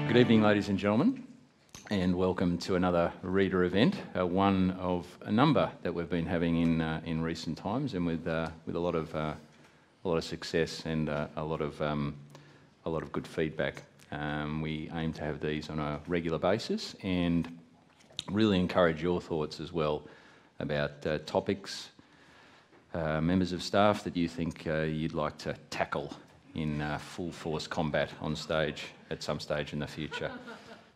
Good evening, ladies and gentlemen, and welcome to another reader event, one of a number that we've been having in recent times, and with a lot of success and a lot of good feedback. We aim to have these on a regular basis, and really encourage your thoughts as well about topics, members of staff that you think you'd like to tackle in full force combat on stage at some stage in the future.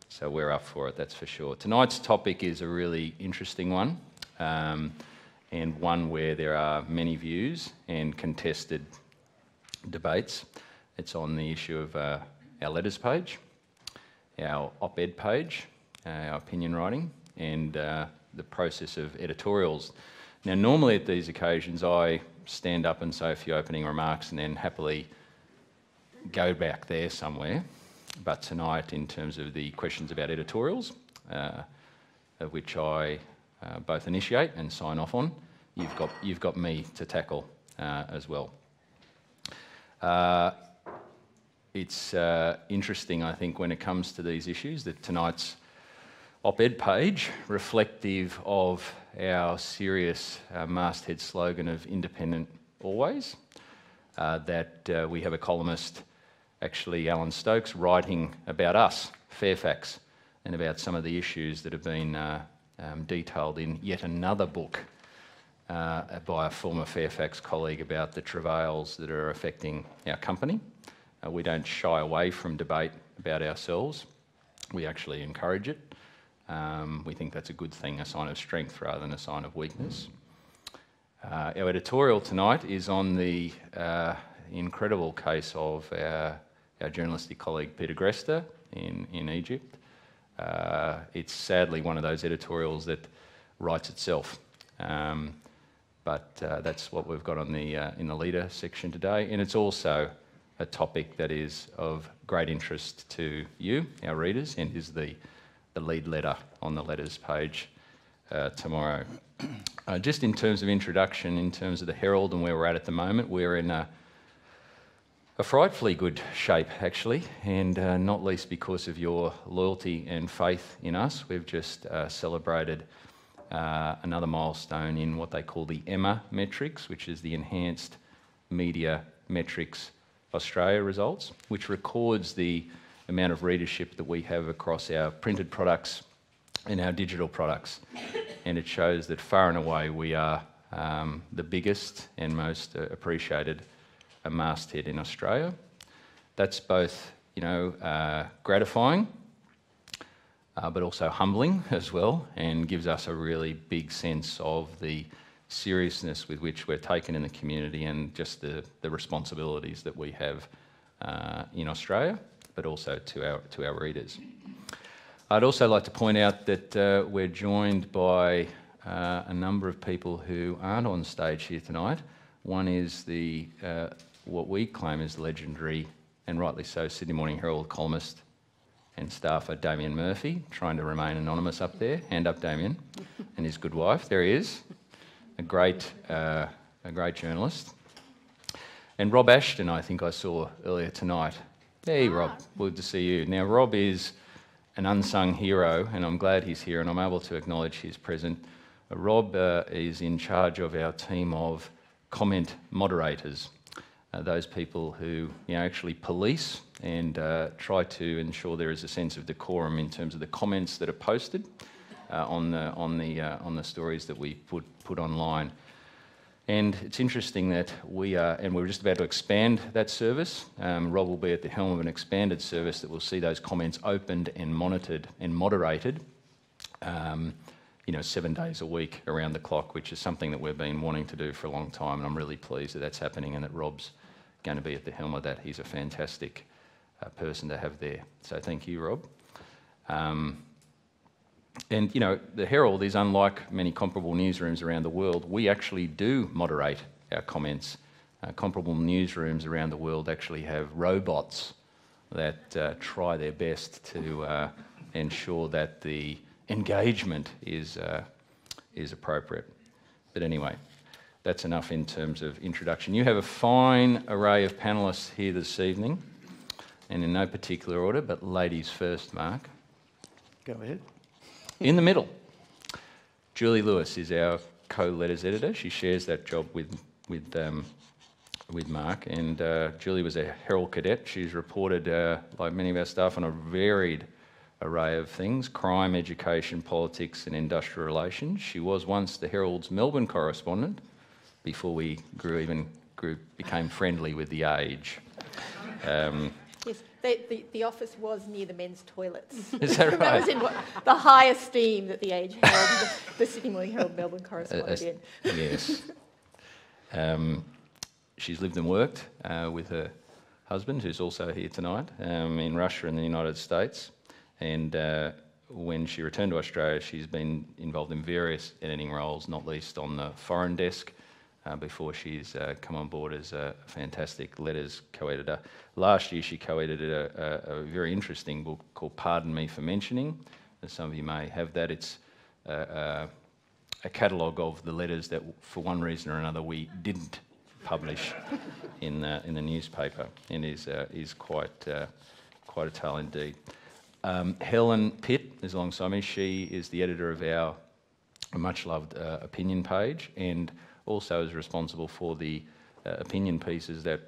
So we're up for it, that's for sure. Tonight's topic is a really interesting one, and one where there are many views and contested debates. It's on the issue of our letters page, our op-ed page, our opinion writing, and the process of editorials. Now, normally at these occasions, I stand up and say a few opening remarks and then happily go back there somewhere. But tonight, in terms of the questions about editorials, of which I both initiate and sign off on, you've got me to tackle as well. It's interesting, I think, when it comes to these issues, that tonight's op-ed page, reflective of our serious masthead slogan of independent always, that we have a columnist, actually Alan Stokes, writing about us, Fairfax, and about some of the issues that have been detailed in yet another book by a former Fairfax colleague about the travails that are affecting our company. We don't shy away from debate about ourselves. We actually encourage it. We think that's a good thing, a sign of strength rather than a sign of weakness. Our editorial tonight is on the incredible case of our journalistic colleague Peter Grester in Egypt. It's sadly one of those editorials that writes itself, but that's what we've got on the in the leader section today, and it's also a topic that is of great interest to you, our readers, and is the lead letter on the letters page tomorrow. Just in terms of introduction, in terms of the Herald and where we're at the moment, we're in a frightfully good shape, actually, and not least because of your loyalty and faith in us. We've just celebrated another milestone in what they call the EMMA metrics, which is the Enhanced Media Metrics Australia results, which records the amount of readership that we have across our printed products and our digital products. And it shows that far and away we are the biggest and most appreciated masthead in Australia. That's both, gratifying, but also humbling as well, and gives us a really big sense of the seriousness with which we're taken in the community, and just the responsibilities that we have in Australia, but also to our readers. I'd also like to point out that we're joined by a number of people who aren't on stage here tonight. One is the what we claim is legendary, and rightly so, Sydney Morning Herald columnist and staffer Damien Murphy, trying to remain anonymous up there. Hand up, Damien, and his good wife. There he is, a great journalist. And Rob Ashton, I think I saw earlier tonight. Hey, Rob, good to see you. Now, Rob is an unsung hero, and I'm glad he's here, and I'm able to acknowledge he's present. Rob is in charge of our team of comment moderators, those people who actually police and try to ensure there is a sense of decorum in terms of the comments that are posted on the stories that we put online. And it's interesting that we're just about to expand that service. Rob will be at the helm of an expanded service that will see those comments opened and monitored and moderated 7 days a week around the clock, which is something that we've been wanting to do for a long time, and I'm really pleased that that's happening and that Rob's going to be at the helm of that. He's a fantastic person to have there. So thank you, Rob. And, the Herald is unlike many comparable newsrooms around the world. We actually do moderate our comments. Comparable newsrooms around the world actually have robots that try their best to ensure that the engagement is appropriate. But anyway, that's enough in terms of introduction. You have a fine array of panellists here this evening. and in no particular order, but ladies first, Mark. Go ahead. In the middle, Julie Lewis is our co-letters editor. She shares that job with Mark, and Julie was a Herald cadet. She's reported, like many of our staff, on a varied array of things: crime, education, politics and industrial relations. She was once the Herald's Melbourne correspondent before we became friendly with the Age. Yes, the office was near the men's toilets. Is that right? That was in the high esteem that the Age Herald, the Sydney Morning Herald Melbourne correspondent did. Yes. She's lived and worked with her husband, who's also here tonight, in Russia and the United States. And when she returned to Australia, she's been involved in various editing roles, not least on the foreign desk, before she's come on board as a fantastic letters co-editor. Last year she co-edited a very interesting book called Pardon Me for Mentioning. As some of you may have that. It's a catalogue of the letters that, for one reason or another, we didn't publish in the newspaper, and is quite a tale indeed. Helen Pitt is alongside me. She is the editor of our much-loved opinion page, and also is responsible for the opinion pieces that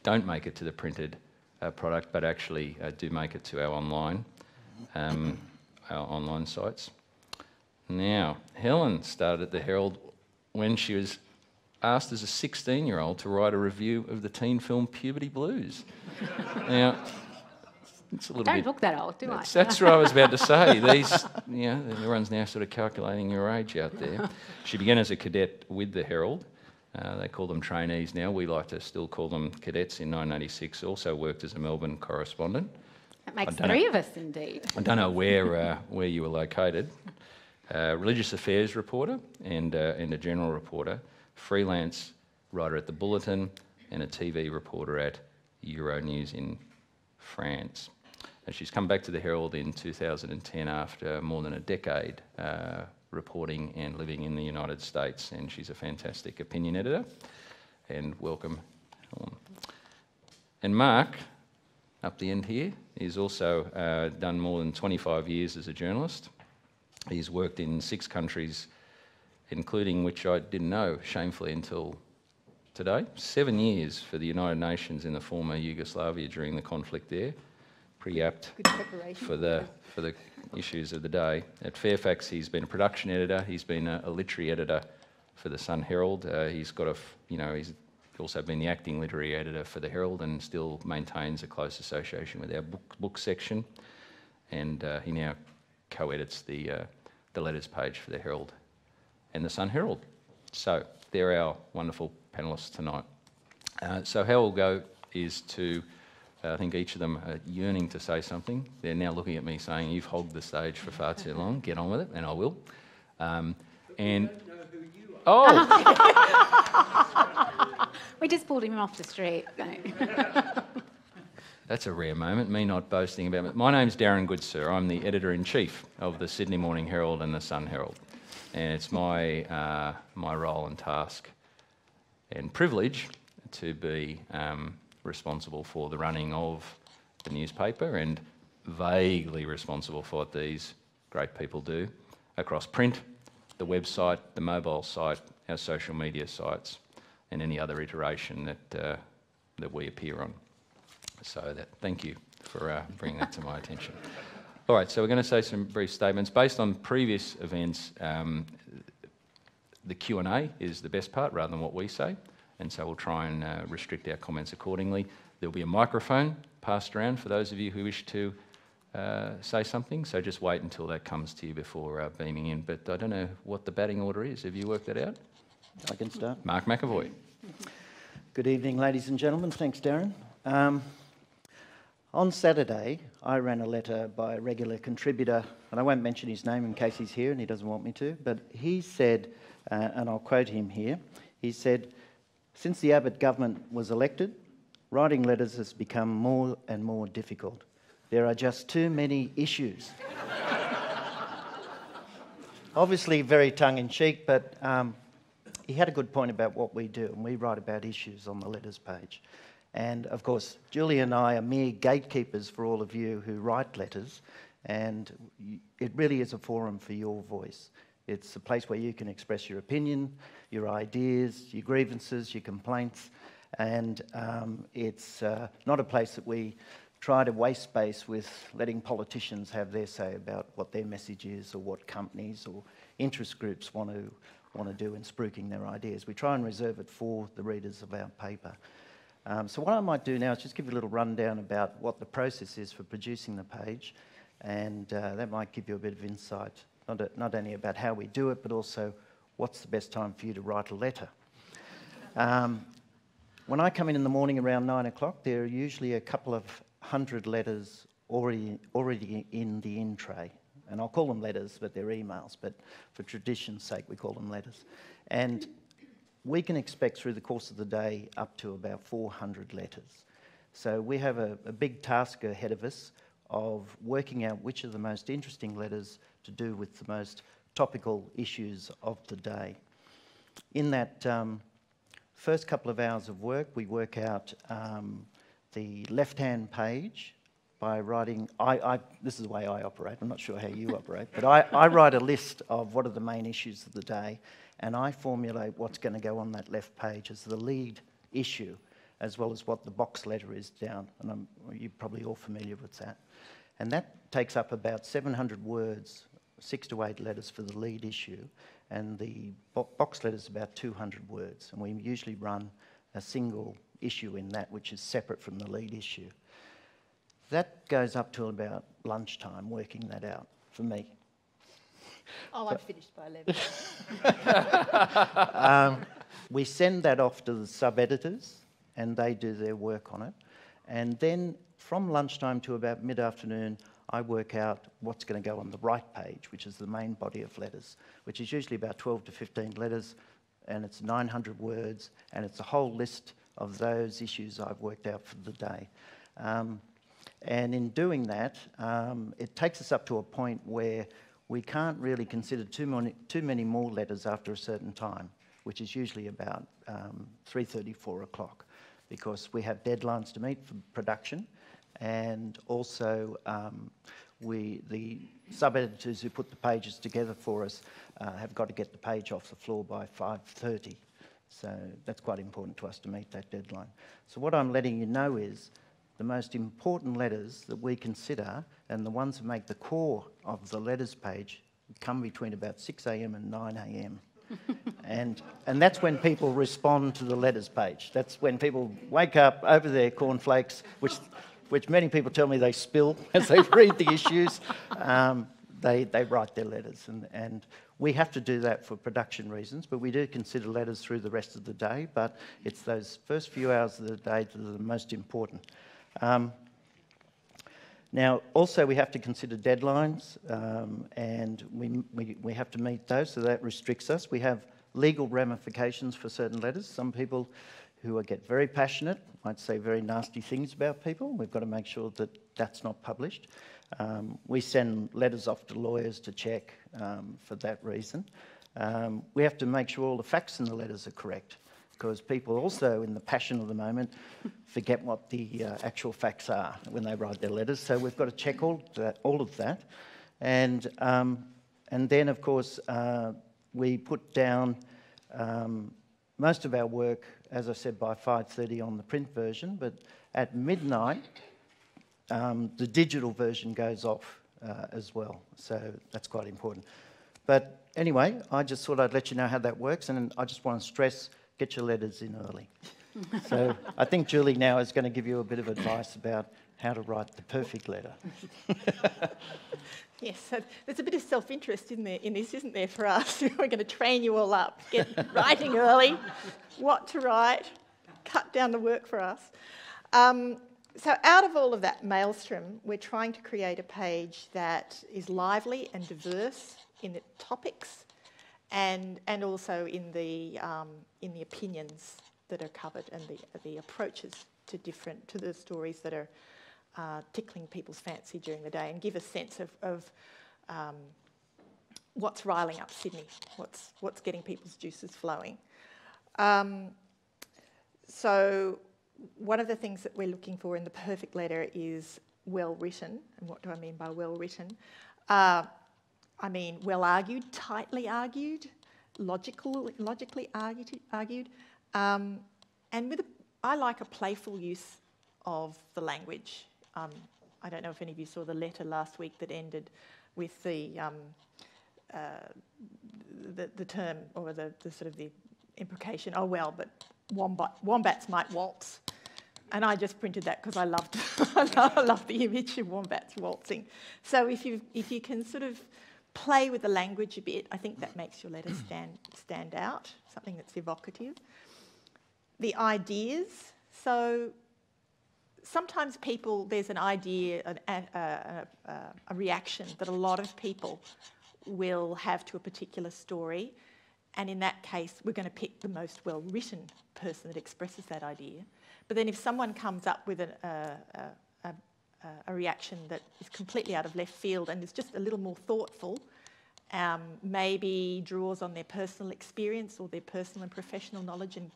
don't make it to the printed product, but actually do make it to our online sites. Now, Helen started at the Herald when she was asked as a 16-year-old to write a review of the teen film Puberty Blues. Now, it's a little Don't bit... look that old, do I? That's what I was about to say. Everyone's now sort of calculating your age out there. She began as a cadet with the Herald. They call them trainees now. We like to still call them cadets. In 1986, also worked as a Melbourne correspondent. That makes three of us, indeed. I don't know where you were located. Religious affairs reporter and a general reporter, freelance writer at the Bulletin, and a TV reporter at Euronews in France. And she's come back to the Herald in 2010 after more than a decade reporting and living in the United States, and she's a fantastic opinion editor. And welcome, Helen. And Mark, up the end here, he's also done more than 25 years as a journalist. He's worked in 6 countries, including, which I didn't know shamefully until today, 7 years for the United Nations in the former Yugoslavia during the conflict there. Pretty apt for the issues of the day. At Fairfax, he's been a production editor. He's been a literary editor for the Sun Herald. He's also been the acting literary editor for the Herald, and still maintains a close association with our book section. And he now co-edits the letters page for the Herald and the Sun Herald. So they're our wonderful panellists tonight. So how we'll go is to, I think each of them are yearning to say something. They're now looking at me saying, "You've hogged the stage for far too long, get on with it," and I will. And don't know who you are. Oh! We just pulled him off the street. That's a rare moment, me not boasting about it. My name's Darren Goodsir. I'm the editor-in-chief of the Sydney Morning Herald and the Sun Herald. And it's my role and task and privilege to be responsible for the running of the newspaper, and vaguely responsible for what these great people do across print, the website, the mobile site, our social media sites, and any other iteration that we appear on. So thank you for bringing that to my attention. All right, so we're going to say some brief statements. Based on previous events, the Q&A is the best part rather than what we say, and so we'll try and restrict our comments accordingly. There'll be a microphone passed around for those of you who wish to say something, so just wait until that comes to you before beaming in. But I don't know what the batting order is. Have you worked that out? I can start. Mark McEvoy. Good evening, ladies and gentlemen. Thanks, Darren. On Saturday, I ran a letter by a regular contributor, and I won't mention his name in case he's here and he doesn't want me to, but he said, and I'll quote him here, he said, "Since the Abbott government was elected, writing letters has become more and more difficult. There are just too many issues." Obviously very tongue-in-cheek, but he had a good point about what we do, and we write about issues on the letters page. And of course, Julie and I are mere gatekeepers for all of you who write letters, and it really is a forum for your voice. It's a place where you can express your opinion, your ideas, your grievances, your complaints, and it's not a place that we try to waste space with letting politicians have their say about what their message is or what companies or interest groups want to do in spruiking their ideas. We try and reserve it for the readers of our paper. So what I might do now is just give you a little rundown about what the process is for producing the page, and that might give you a bit of insight, not only about how we do it, but also what's the best time for you to write a letter. When I come in the morning around 9 o'clock, there are usually a couple of 100 letters already in the in tray. And I'll call them letters, but they're emails. But for tradition's sake, we call them letters. And we can expect through the course of the day up to about 400 letters. So we have a big task ahead of us of working out which are the most interesting letters to do with the most topical issues of the day. In that first couple of hours of work, we work out the left-hand page by writing, this is the way I operate, I'm not sure how you operate, but I write a list of what are the main issues of the day, and I formulate what's going to go on that left page as the lead issue, as well as what the box letter is down, and you're probably all familiar with that. And that takes up about 700 words, 6 to 8 letters for the lead issue, and the box letter is about 200 words, and we usually run a single issue in that, which is separate from the lead issue. That goes up till about lunchtime, working that out for me. Oh, I'm finished by 11. We send that off to the sub-editors, and they do their work on it. And then from lunchtime to about mid-afternoon, I work out what's going to go on the right page, which is the main body of letters, which is usually about 12 to 15 letters, and it's 900 words, and it's a whole list of those issues I've worked out for the day. And in doing that, it takes us up to a point where we can't really consider too many more letters after a certain time, which is usually about 3:30, 4 o'clock, because we have deadlines to meet for production, and also the sub-editors who put the pages together for us have got to get the page off the floor by 5:30. So that's quite important to us to meet that deadline. So what I'm letting you know is the most important letters that we consider, and the ones that make the core of the letters page, come between about 6 a.m. and 9 a.m. and that's when people respond to the letters page. That's when people wake up over their cornflakes, which many people tell me they spill as they read the issues. They write their letters, and we have to do that for production reasons, but we do consider letters through the rest of the day, but it's those first few hours of the day that are the most important. Now, also we have to consider deadlines, and we have to meet those, so that restricts us. We have legal ramifications for certain letters. Some people who get very passionate might say very nasty things about people. We've got to make sure that that's not published. We send letters off to lawyers to check for that reason. We have to make sure all the facts in the letters are correct, because people also, in the passion of the moment, forget what the actual facts are when they write their letters. So we've got to check all of that. And then, of course, we put down most of our work, as I said, by 5:30 on the print version, but at midnight, the digital version goes off as well. So that's quite important. But anyway, I just thought I'd let you know how that works, and I just want to stress, get your letters in early. So I think Julie now is going to give you a bit of advice about how to write the perfect letter. Yes, so there's a bit of self-interest in this, isn't there, for us? We're going to train you all up, get writing early, what to write, cut down the work for us. So out of all of that maelstrom, we're trying to create a page that is lively and diverse in the topics, and also in the opinions that are covered, and the approaches to the stories that are tickling people's fancy during the day, and give a sense of what's riling up Sydney, what's getting people's juices flowing. So one of the things that we're looking for in the perfect letter is well written. And what do I mean by well written? I mean well argued, tightly argued, logically argued, and I like a playful use of the language. I don't know if any of you saw the letter last week that ended with the term, or the sort of the imprecation, oh well, but wombats might waltz. And I just printed that because I loved I love the image of wombats waltzing. So if you can sort of play with the language a bit, I think that makes your letter stand out, something that's evocative. The ideas. So sometimes there's an idea, a reaction that a lot of people will have to a particular story, and in that case we're going to pick the most well-written person that expresses that idea. But then if someone comes up with a reaction that is completely out of left field and is just a little more thoughtful, maybe draws on their personal experience or their personal and professional knowledge and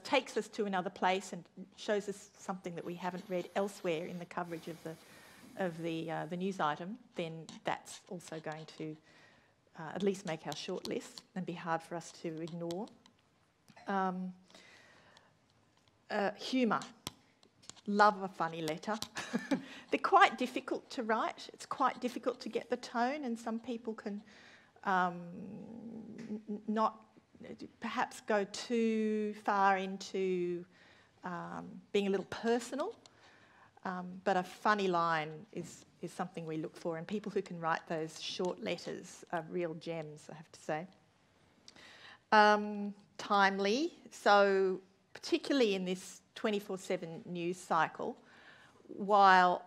takes us to another place and shows us something that we haven't read elsewhere in the coverage of the news item, then that's also going to at least make our short list and be hard for us to ignore. Humour. Love a funny letter. They're quite difficult to write. It's quite difficult to get the tone, and some people can not perhaps go too far into being a little personal, but a funny line is something we look for, and people who can write those short letters are real gems, I have to say. Timely, so particularly in this 24/7 news cycle, while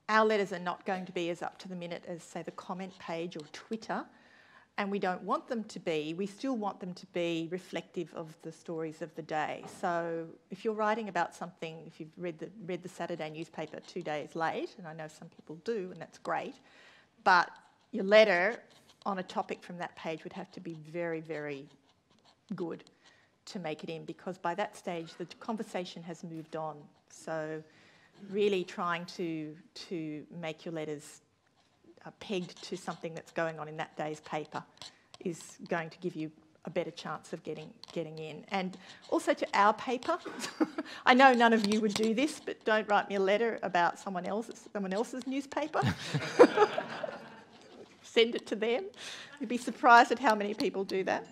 our letters are not going to be as up to the minute as, say, the comment page or Twitter, and we don't want them to be, we still want them to be reflective of the stories of the day. So if you're writing about something, if you've read the Saturday newspaper 2 days late, and I know some people do, and that's great, but your letter on a topic from that page would have to be very, very good to make it in, because by that stage the conversation has moved on. So really trying to make your letters pegged to something that's going on in that day's paper is going to give you a better chance of getting in. And also to our paper. I know none of you would do this, but don't write me a letter about someone else's newspaper. Send it to them. You'd be surprised at how many people do that.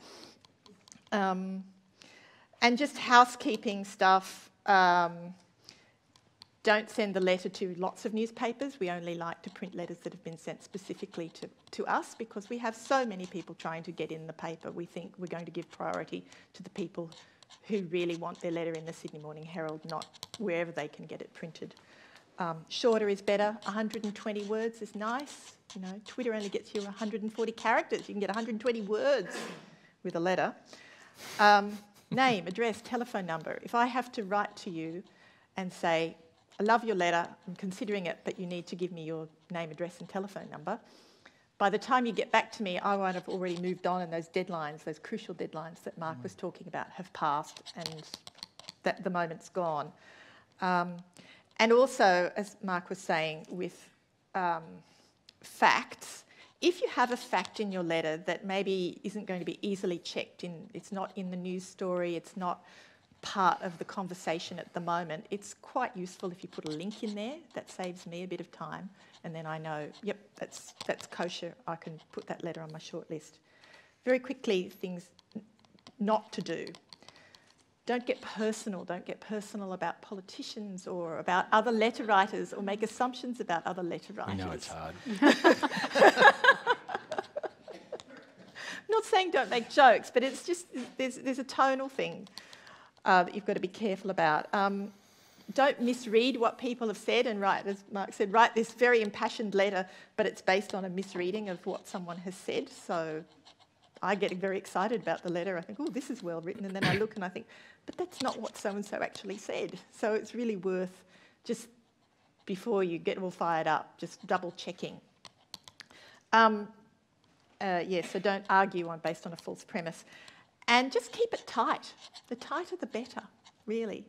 And just housekeeping stuff. Don't send the letter to lots of newspapers. We only like to print letters that have been sent specifically to us, because we have so many people trying to get in the paper. We think we're going to give priority to the people who really want their letter in the Sydney Morning Herald, not wherever they can get it printed. Shorter is better. 120 words is nice. You know, Twitter only gets you 140 characters. You can get 120 words with a letter. Name, address, telephone number. If I have to write to you and say, I love your letter, I'm considering it, but you need to give me your name, address and telephone number, by the time you get back to me, I might have already moved on, and those deadlines, those crucial deadlines that Mark was talking about, have passed, and the moment's gone. And also, as Mark was saying, with facts, if you have a fact in your letter that maybe isn't going to be easily checked, it's not in the news story, it's not part of the conversation at the moment, it's quite useful if you put a link in there. That saves me a bit of time, and then I know, yep, that's kosher. I can put that letter on my short list. Very quickly, things not to do. Don't get personal. Don't get personal about politicians or about other letter writers, or make assumptions about other letter writers. You know it's hard. I'm not saying don't make jokes, but it's just there's a tonal thing that you've got to be careful about. Don't misread what people have said and write, as Mark said, write this very impassioned letter, but it's based on a misreading of what someone has said. So I get very excited about the letter. I think, oh, this is well written, and then I look and I think, but that's not what so-and-so actually said. So it's really worth, just before you get all fired up, just double checking. So don't argue based on a false premise. And just keep it tight. The tighter the better, really.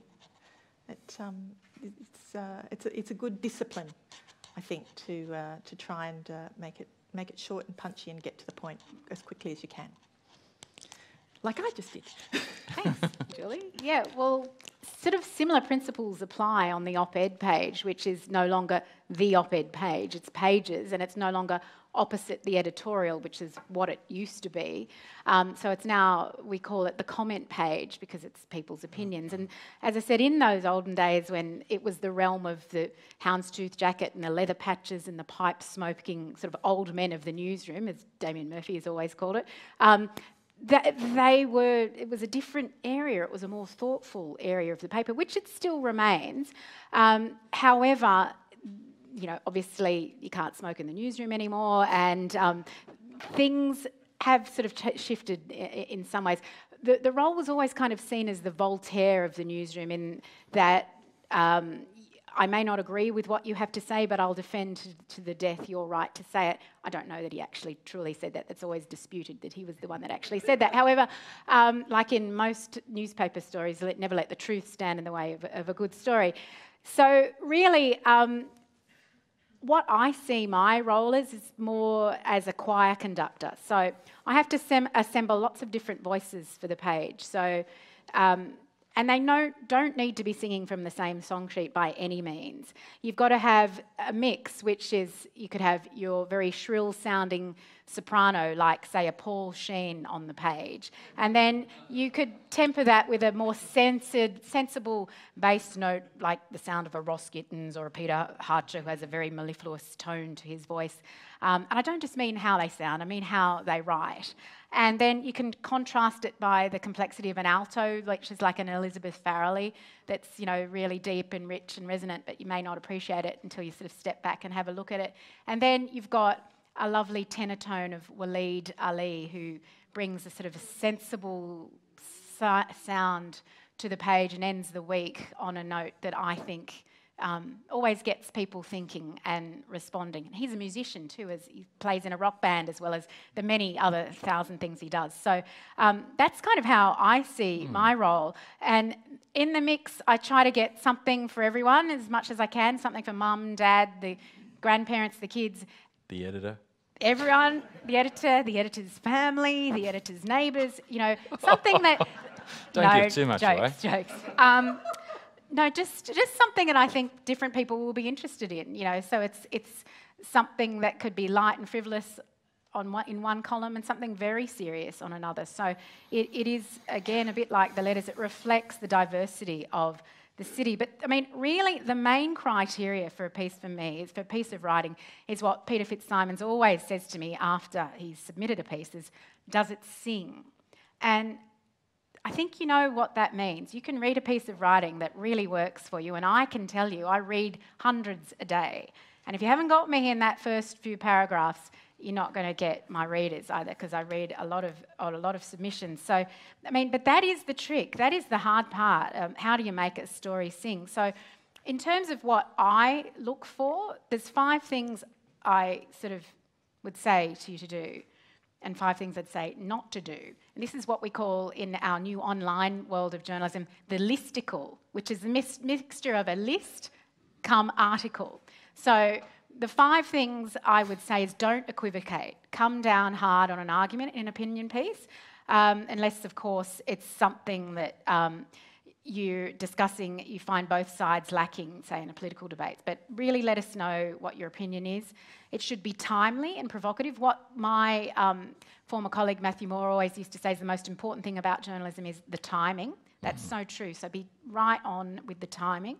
It's a good discipline, I think, to try and make it short and punchy and get to the point as quickly as you can. Like I just did. Thanks, Julie. Yeah, well, sort of similar principles apply on the op-ed page, which is no longer the op-ed page, it's pages, and it's no longer opposite the editorial, which is what it used to be. So it's now, we call it the comment page because it's people's opinions. And as I said, in those olden days when it was the realm of the houndstooth jacket and the leather patches and the pipe smoking sort of old men of the newsroom, as Damien Murphy has always called it, it was a different area. It was a more thoughtful area of the paper, which it still remains. However, you know, obviously you can't smoke in the newsroom anymore, and things have sort of shifted in some ways. The role was always kind of seen as the Voltaire of the newsroom, in that I may not agree with what you have to say, but I'll defend to the death your right to say it. I don't know that he actually truly said that. That's always disputed that he was the one that actually said that. However, like in most newspaper stories, never let the truth stand in the way of a good story. So really, what I see my role is more as a choir conductor. So I have to assemble lots of different voices for the page. So, and they don't need to be singing from the same song sheet by any means. You've got to have a mix, which is you could have your very shrill sounding soprano, like say a Paul Sheen on the page, and then you could temper that with a more sensible bass note, like the sound of a Ross Gittins or a Peter Harcher, who has a very mellifluous tone to his voice. And I don't just mean how they sound, I mean how they write. And then you can contrast it by the complexity of an alto, which is like an Elizabeth Farrelly, that's, you know, really deep and rich and resonant, but you may not appreciate it until you sort of step back and have a look at it. And then you've got a lovely tenor tone of Waleed Ali, who brings a sort of a sensible sound to the page and ends the week on a note that I think always gets people thinking and responding. And he's a musician too, as he plays in a rock band as well as the many other 1,000 things he does. So that's kind of how I see my role. And in the mix, I try to get something for everyone as much as I can, something for mum, dad, the grandparents, the kids. The editor. Everyone, the editor's family, the editor's neighbours, you know, something that... Don't give too much away. Jokes. No, just something that I think different people will be interested in, you know. So it's something that could be light and frivolous in one column and something very serious on another. So it is, again, a bit like the letters. It reflects the diversity of the city. But, I mean, really the main criteria for a piece for me, for a piece of writing, is what Peter Fitzsimons always says to me after he's submitted a piece, is, does it sing? And I think you know what that means. You can read a piece of writing that really works for you, and I can tell you I read hundreds a day. And if you haven't got me in that first few paragraphs, you're not going to get my readers either, because I read a lot of submissions. So, I mean, but that is the trick. That is the hard part. How do you make a story sing? So, in terms of what I look for, there's 5 things I sort of would say to you to do, and 5 things I'd say not to do. And this is what we call, in our new online world of journalism, the listicle, which is a mixture of a list come article. So the 5 things I would say is don't equivocate. Come down hard on an argument in an opinion piece, unless, of course, it's something that you're discussing, you find both sides lacking, say, in a political debate. But really let us know what your opinion is. It should be timely and provocative. What my former colleague Matthew Moore always used to say is the most important thing about journalism is the timing. That's so true. So be right on with the timing.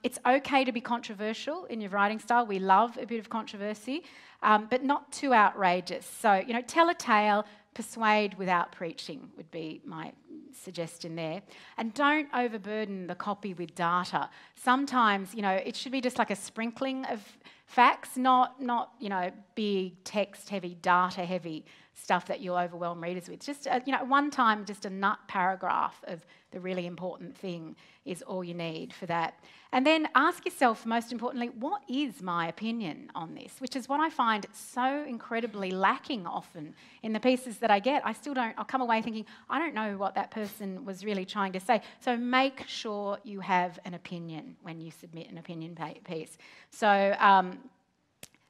It's okay to be controversial in your writing style. We love a bit of controversy, but not too outrageous. So, you know, tell a tale, persuade without preaching would be my suggestion there. And don't overburden the copy with data. Sometimes, you know, it should be just like a sprinkling of facts, not you know, big text-heavy, data-heavy stuff that you'll overwhelm readers with. Just, one time, just a nut paragraph of the really important thing is all you need for that. And then ask yourself, most importantly, what is my opinion on this? Which is what I find so incredibly lacking often in the pieces that I get. I'll come away thinking, I don't know what that person was really trying to say. So make sure you have an opinion when you submit an opinion piece. So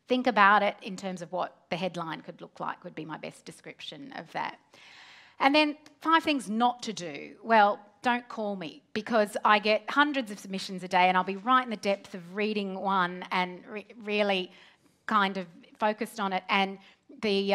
think about it in terms of what the headline could look like, would be my best description of that. And then 5 things not to do. Well, don't call me, because I get hundreds of submissions a day and I'll be right in the depth of reading one and really kind of focused on it, and the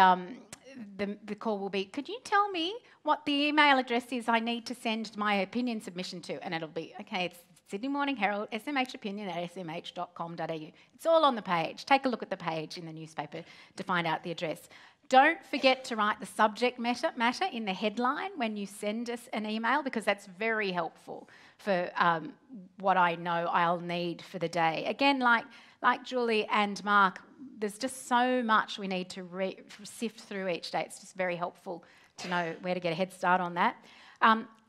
call will be, could you tell me what the email address is I need to send my opinion submission to? And it'll be, okay, it's Sydney Morning Herald, smhopinion@smh.com.au. It's all on the page. Take a look at the page in the newspaper to find out the address. Don't forget to write the subject matter in the headline when you send us an email, because that's very helpful for what I know I'll need for the day. Again, like Julie and Mark, there's just so much we need to sift through each day. It's just very helpful to know where to get a head start on that.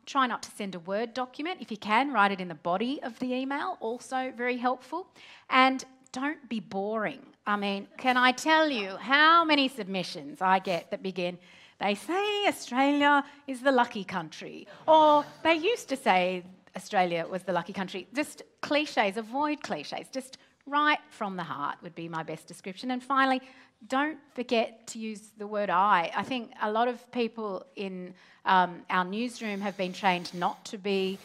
Try not to send a Word document. If you can, write it in the body of the email, also very helpful. And don't be boring. I mean, can I tell you how many submissions I get that begin, they say Australia is the lucky country, or they used to say Australia was the lucky country. Just cliches, avoid cliches. Just write from the heart would be my best description. And finally, don't forget to use the word I. I think a lot of people in our newsroom have been trained not to be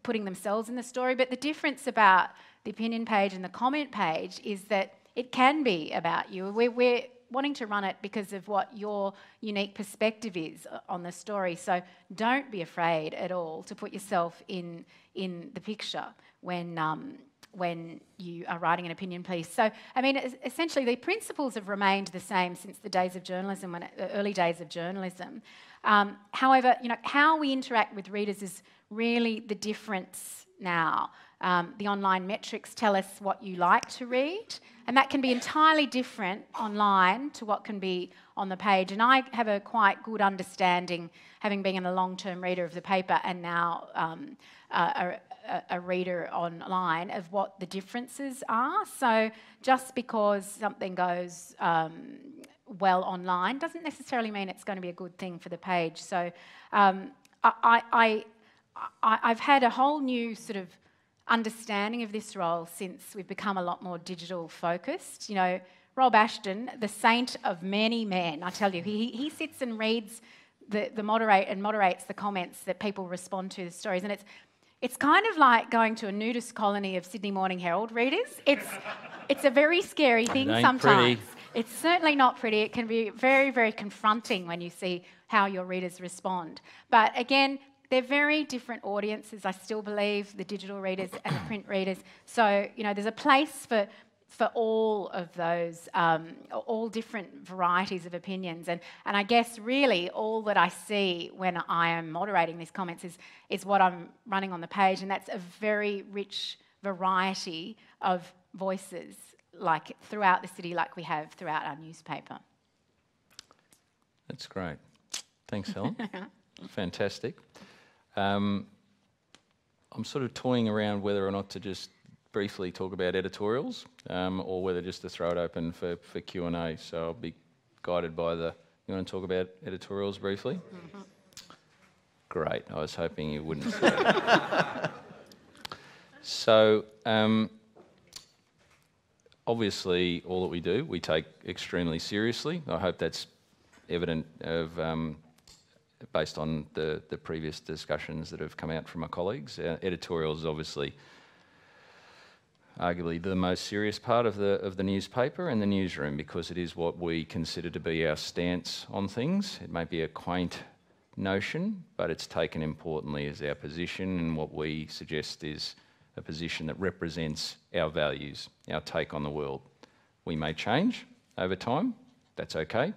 putting themselves in the story, but the difference about the opinion page and the comment page is that it can be about you. We're wanting to run it because of what your unique perspective is on the story. So don't be afraid at all to put yourself in the picture when you are writing an opinion piece. So, I mean, essentially the principles have remained the same since the days of journalism, the early days of journalism. However, how we interact with readers is really the difference now. The online metrics tell us what you like to read, and that can be entirely different online to what can be on the page. And I have a quite good understanding, having been a long-term reader of the paper and now a reader online, of what the differences are. So just because something goes well online doesn't necessarily mean it's going to be a good thing for the page. So I've had a whole new sort of understanding of this role since we've become a lot more digital focused. Rob Ashton, the saint of many men, I tell you, he sits and reads moderates the comments that people respond to the stories, and it's kind of like going to a nudist colony of Sydney Morning Herald readers. It's a very scary thing sometimes. Pretty. It's certainly not pretty. It can be very, very confronting when you see how your readers respond. But again, they're very different audiences, I still believe, the digital readers and the print readers. So, there's a place for all of those, all different varieties of opinions. And I guess really all that I see when I am moderating these comments is what I'm running on the page, and that's a very rich variety of voices, like throughout the city, like we have throughout our newspaper. That's great. Thanks, Helen. Fantastic. I'm sort of toying around whether or not to just briefly talk about editorials, or whether just to throw it open for Q&A. So I'll be guided by you want to talk about editorials briefly? Mm-hmm. Great. I was hoping you wouldn't say that. So obviously all that we do, we take extremely seriously. I hope that's evident based on the previous discussions that have come out from my colleagues. Editorials is obviously arguably the most serious part of the newspaper and the newsroom, because it is what we consider to be our stance on things. It may be a quaint notion, but it's taken importantly as our position, and what we suggest is a position that represents our values, our take on the world. We may change over time, that's okay.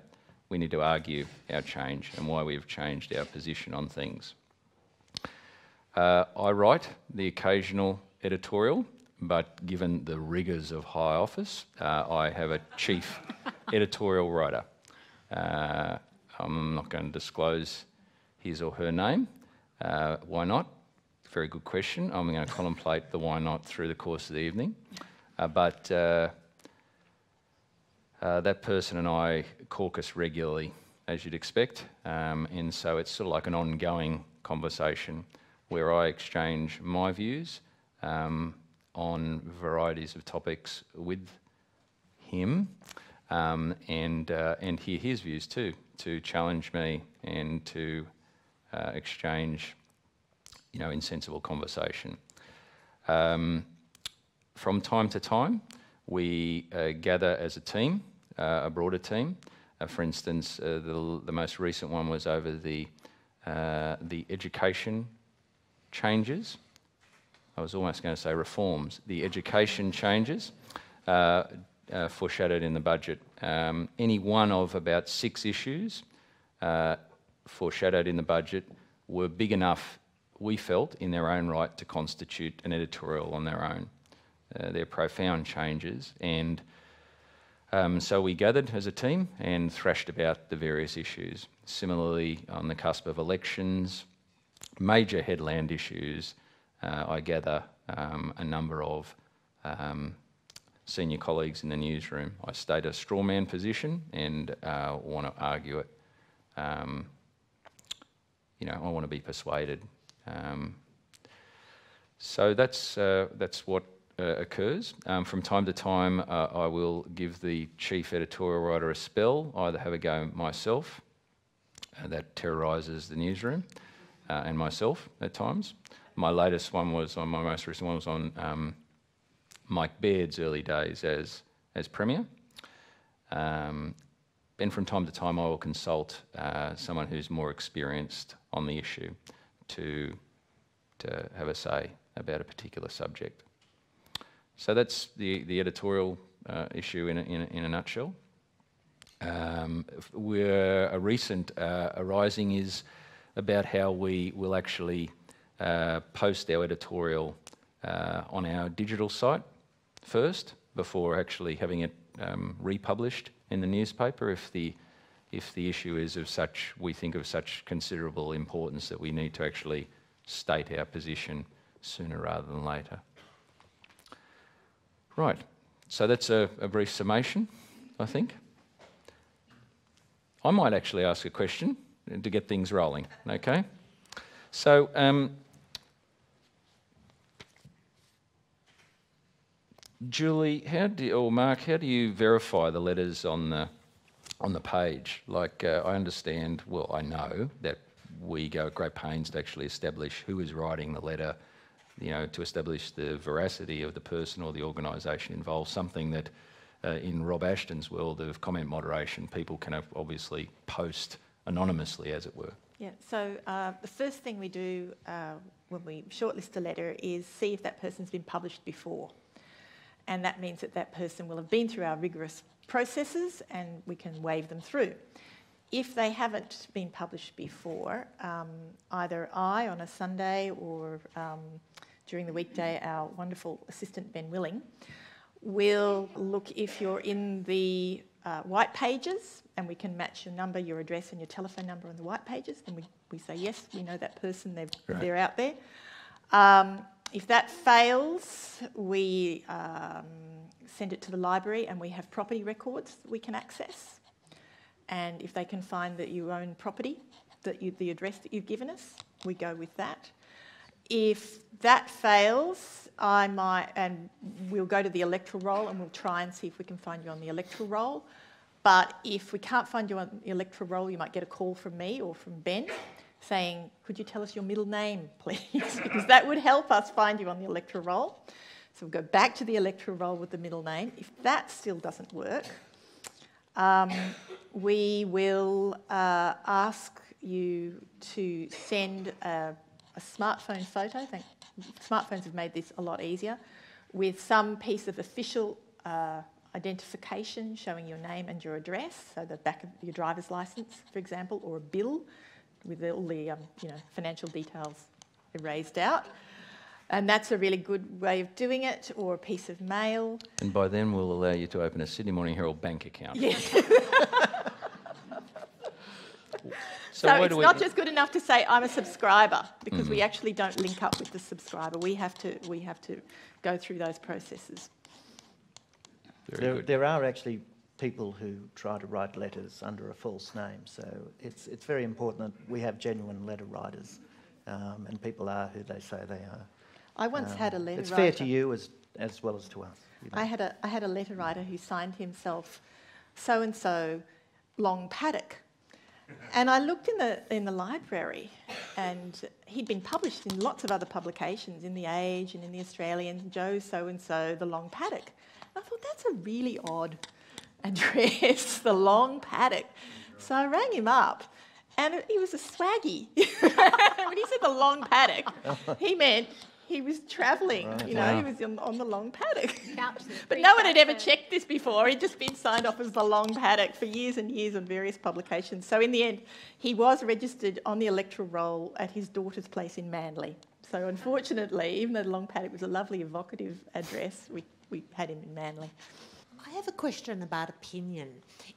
We need to argue our change and why we have changed our position on things. I write the occasional editorial, but given the rigours of high office, I have a chief editorial writer. I'm not going to disclose his or her name. Why not? Very good question. I'm going to contemplate the why not through the course of the evening. But that person and I caucus regularly, as you'd expect, and so it's sort of like an ongoing conversation where I exchange my views on varieties of topics with him, and hear his views too, to challenge me and to exchange, in sensible conversation. From time to time, we gather as a team, a broader team. For instance, the most recent one was over the education changes. I was almost going to say reforms. The education changes foreshadowed in the budget. Any one of about 6 issues foreshadowed in the budget were big enough, we felt, in their own right to constitute an editorial on their own. They're profound changes, and so we gathered as a team and thrashed about the various issues. Similarly, on the cusp of elections, major headland issues, I gather a number of senior colleagues in the newsroom. I state a straw man position and want to argue it. I want to be persuaded. So that's what occurs. From time to time, I will give the chief editorial writer a spell, either have a go myself, that terrorises the newsroom, and myself at times. My most recent one was on Mike Baird's early days as Premier. And from time to time, I will consult someone who's more experienced on the issue to have a say about a particular subject. So that's the editorial issue in a nutshell. Where a recent arising is about how we will actually post our editorial on our digital site first, before actually having it republished in the newspaper, if the issue is of such, we think, of such considerable importance that we need to actually state our position sooner rather than later. Right, so that's a brief summation, I think. I might actually ask a question to get things rolling, okay? So, Julie, Mark, how do you verify the letters on the page? Like, I understand, well, I know that we go at great pains to actually establish who is writing the letter, to establish the veracity of the person or the organisation involved, something that in Rob Ashton's world of comment moderation, people can obviously post anonymously, as it were. Yeah, so the first thing we do when we shortlist a letter is see if that person's been published before. And that means that person will have been through our rigorous processes and we can wave them through. If they haven't been published before, either I on a Sunday or during the weekday, our wonderful assistant Ben Willing will look if you're in the white pages, and we can match your number, your address and your telephone number on the white pages. Then we say, yes, we know that person, they're out there. If that fails, we send it to the library, and we have property records that we can access. And if they can find that you own property, the address that you've given us, we go with that. If that fails, we'll go to the electoral roll and we'll try and see if we can find you on the electoral roll. But if we can't find you on the electoral roll, you might get a call from me or from Ben saying, could you tell us your middle name, please? Because that would help us find you on the electoral roll. So we'll go back to the electoral roll with the middle name. If that still doesn't work, we will ask you to send a smartphone photo. Smartphones have made this a lot easier, with some piece of official identification showing your name and your address, so the back of your driver's licence, for example, or a bill with all the financial details erased out. And that's a really good way of doing it, or a piece of mail. And by then we'll allow you to open a Sydney Morning Herald bank account. Yes. So it's not just good enough to say I'm a subscriber, because we actually don't link up with the subscriber. We have to go through those processes. There are actually people who try to write letters under a false name, so it's very important that we have genuine letter writers, and people are who they say they are. I once had a letter writer. It's fair to you as well as to us. You know. I had a letter writer who signed himself so and so Long Paddock, and I looked in the library, and he'd been published in lots of other publications, in the Age and in the Australian. Joe so and so the Long Paddock. I thought, that's a really odd address, the Long Paddock. So I rang him up, and he was a swaggy. When he said the Long Paddock, he meant he was travelling, right. He was on the Long Paddock. But no one had ever checked this before. He'd just been signed off as the Long Paddock for years and years on various publications. So in the end, he was registered on the electoral roll at his daughter's place in Manly. So unfortunately, even though the Long Paddock was a lovely, evocative address, we had him in Manly. I have a question about opinion.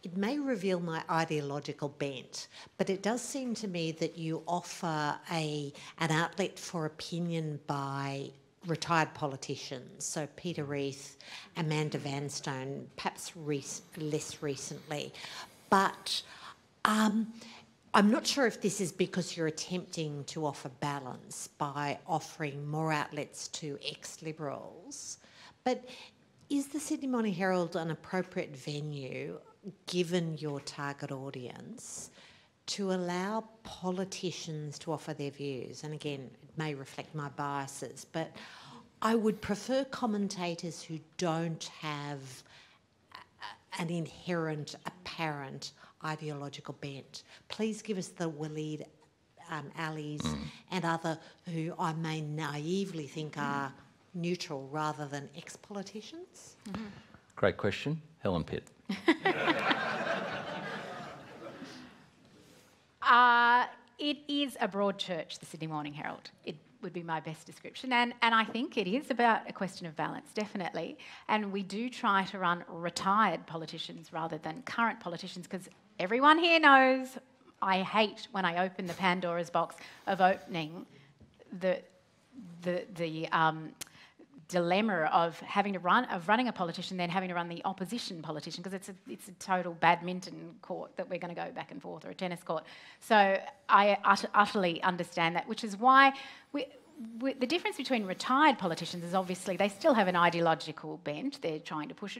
It may reveal my ideological bent, but it does seem to me that you offer an outlet for opinion by retired politicians, so Peter Reith, Amanda Vanstone, perhaps less recently. But I'm not sure if this is because you're attempting to offer balance by offering more outlets to ex-Liberals, but is the Sydney Morning Herald an appropriate venue, given your target audience, to allow politicians to offer their views? And again, it may reflect my biases, but I would prefer commentators who don't have an inherent, apparent ideological bent. Please give us the Waleed Alis and other who I may naively think are neutral rather than ex-politicians? Great question. Helen Pitt. It is a broad church, the Sydney Morning Herald. It would be my best description. And I think it is about a question of balance, definitely. And we do try to run retired politicians rather than current politicians, because everyone here knows I hate when I open the Pandora's box of opening the dilemma of running a politician, then having to run the opposition politician, because it's a total badminton court that we're going to go back and forth, or a tennis court. So I utterly understand that, which is why the difference between retired politicians is obviously they still have an ideological bent. They're trying to push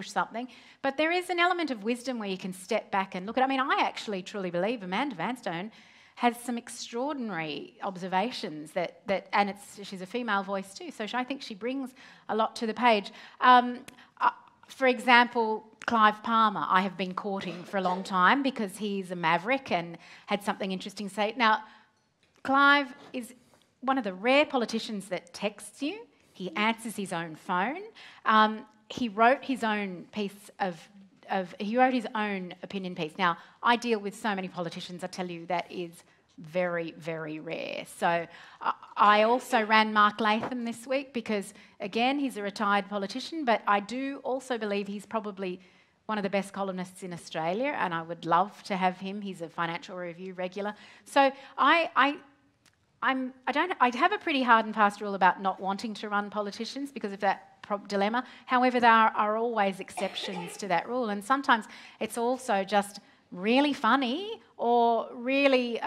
something, but there is an element of wisdom where you can step back and look at. I mean, I actually truly believe Amanda Vanstone has some extraordinary observations and she's a female voice too, so I think she brings a lot to the page. For example, Clive Palmer, I have been courting for a long time because he's a maverick and had something interesting to say. Now, Clive is one of the rare politicians that texts you. He answers his own phone. He wrote his own he wrote his own opinion piece. Now, I deal with so many politicians, I tell you, that is very, very rare. So I also ran Mark Latham this week because, again, he's a retired politician, but I do also believe he's probably one of the best columnists in Australia, and I would love to have him. He's a Financial Review regular. So I have a pretty hard and fast rule about not wanting to run politicians because of that dilemma. However, there are always exceptions to that rule, and sometimes it's also just really funny or really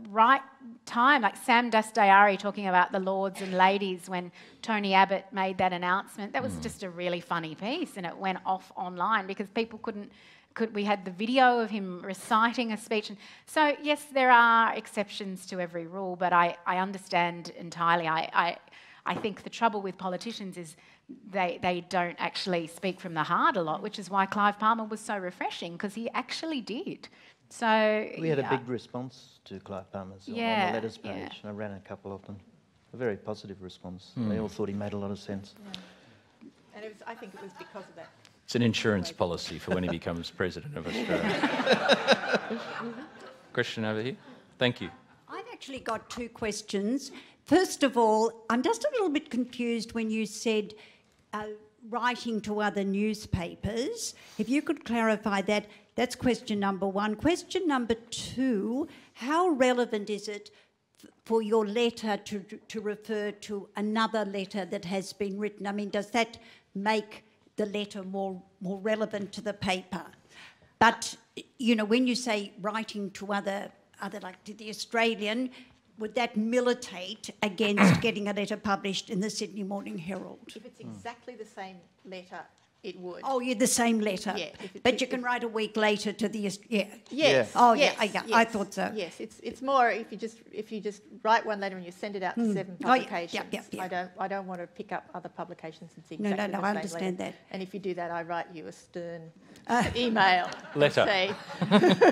right time, like Sam Dastayari talking about the lords and ladies when Tony Abbott made that announcement. That was just a really funny piece, and it went off online because people we had the video of him reciting a speech. And so, yes, there are exceptions to every rule, but I understand entirely. I think the trouble with politicians is they don't actually speak from the heart a lot, which is why Clive Palmer was so refreshing, because he actually did. So we had a big response to Clive Palmer's on the letters page. I ran a couple of them. A very positive response. They all thought he made a lot of sense. Yeah. And I think it was because of that. It's an insurance policy for when he becomes President of Australia. Question over here. Thank you. I've actually got two questions. First of all, I'm just a little bit confused when you said writing to other newspapers. If you could clarify that, that's question number one. Question number two, how relevant is it for your letter to refer to another letter that has been written? I mean, does that make the letter more relevant to the paper? But, you know, when you say writing to other like to the Australian, would that militate against getting a letter published in the Sydney Morning Herald? If it's exactly the same letter, it would. Oh, you're the same letter. Yeah. But you can write a week later to the... Yeah. Yes. Oh, yes, yeah, yes. I thought so. Yes, it's more if you just write one letter and you send it out to 7 publications. Yeah. I don't want to pick up other publications and see No, exactly the I same understand letter. that. And if you do that, I write you a stern email. Letter. Say,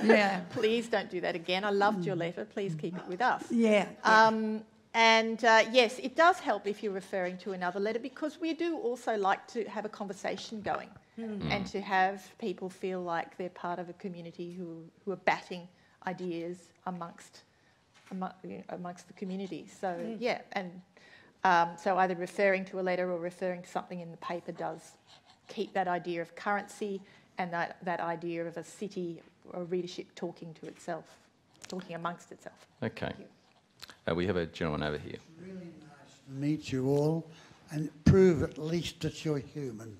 Yeah. please don't do that again. I loved your letter. Please keep it with us. Yeah. Yes, it does help if you're referring to another letter, because we do also like to have a conversation going and to have people feel like they're part of a community who are batting ideas amongst the community. So, yeah, and so either referring to a letter or referring to something in the paper does keep that idea of currency and that idea of a city or readership talking to itself, talking amongst itself. Okay. We have a gentleman over here. Really nice to meet you all and prove at least that you're human.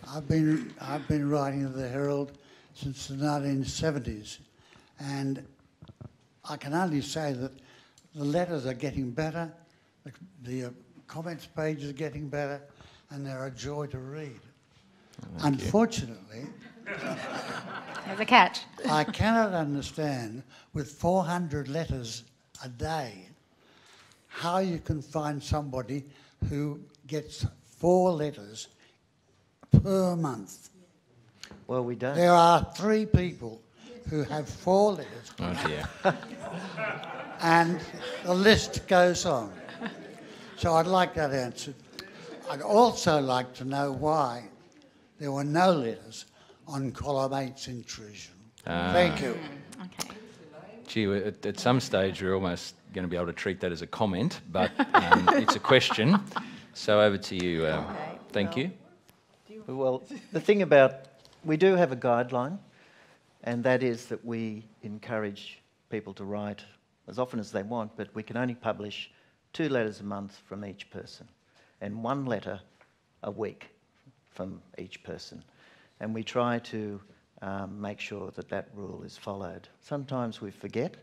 I've been writing the Herald since the 1970s, and I can only say that the letters are getting better, the comments page is getting better, and they're a joy to read. Unfortunately, There's a catch. I cannot understand, with 400 letters a day, how you can find somebody who gets 4 letters per month. Well, we don't. There are 3 people who have 4 letters, Oh dear. and the list goes on. So I'd like that answered. I'd also like to know why there were no letters on column 8's intrusion. Thank you. Okay. Gee, at some stage we're almost going to be able to treat that as a comment, but it's a question. So over to you. Thank you. Well, the thing about, we do have a guideline, and that is that we encourage people to write as often as they want, but we can only publish 2 letters a month from each person and 1 letter a week from each person. And we try to make sure that rule is followed. Sometimes we forget.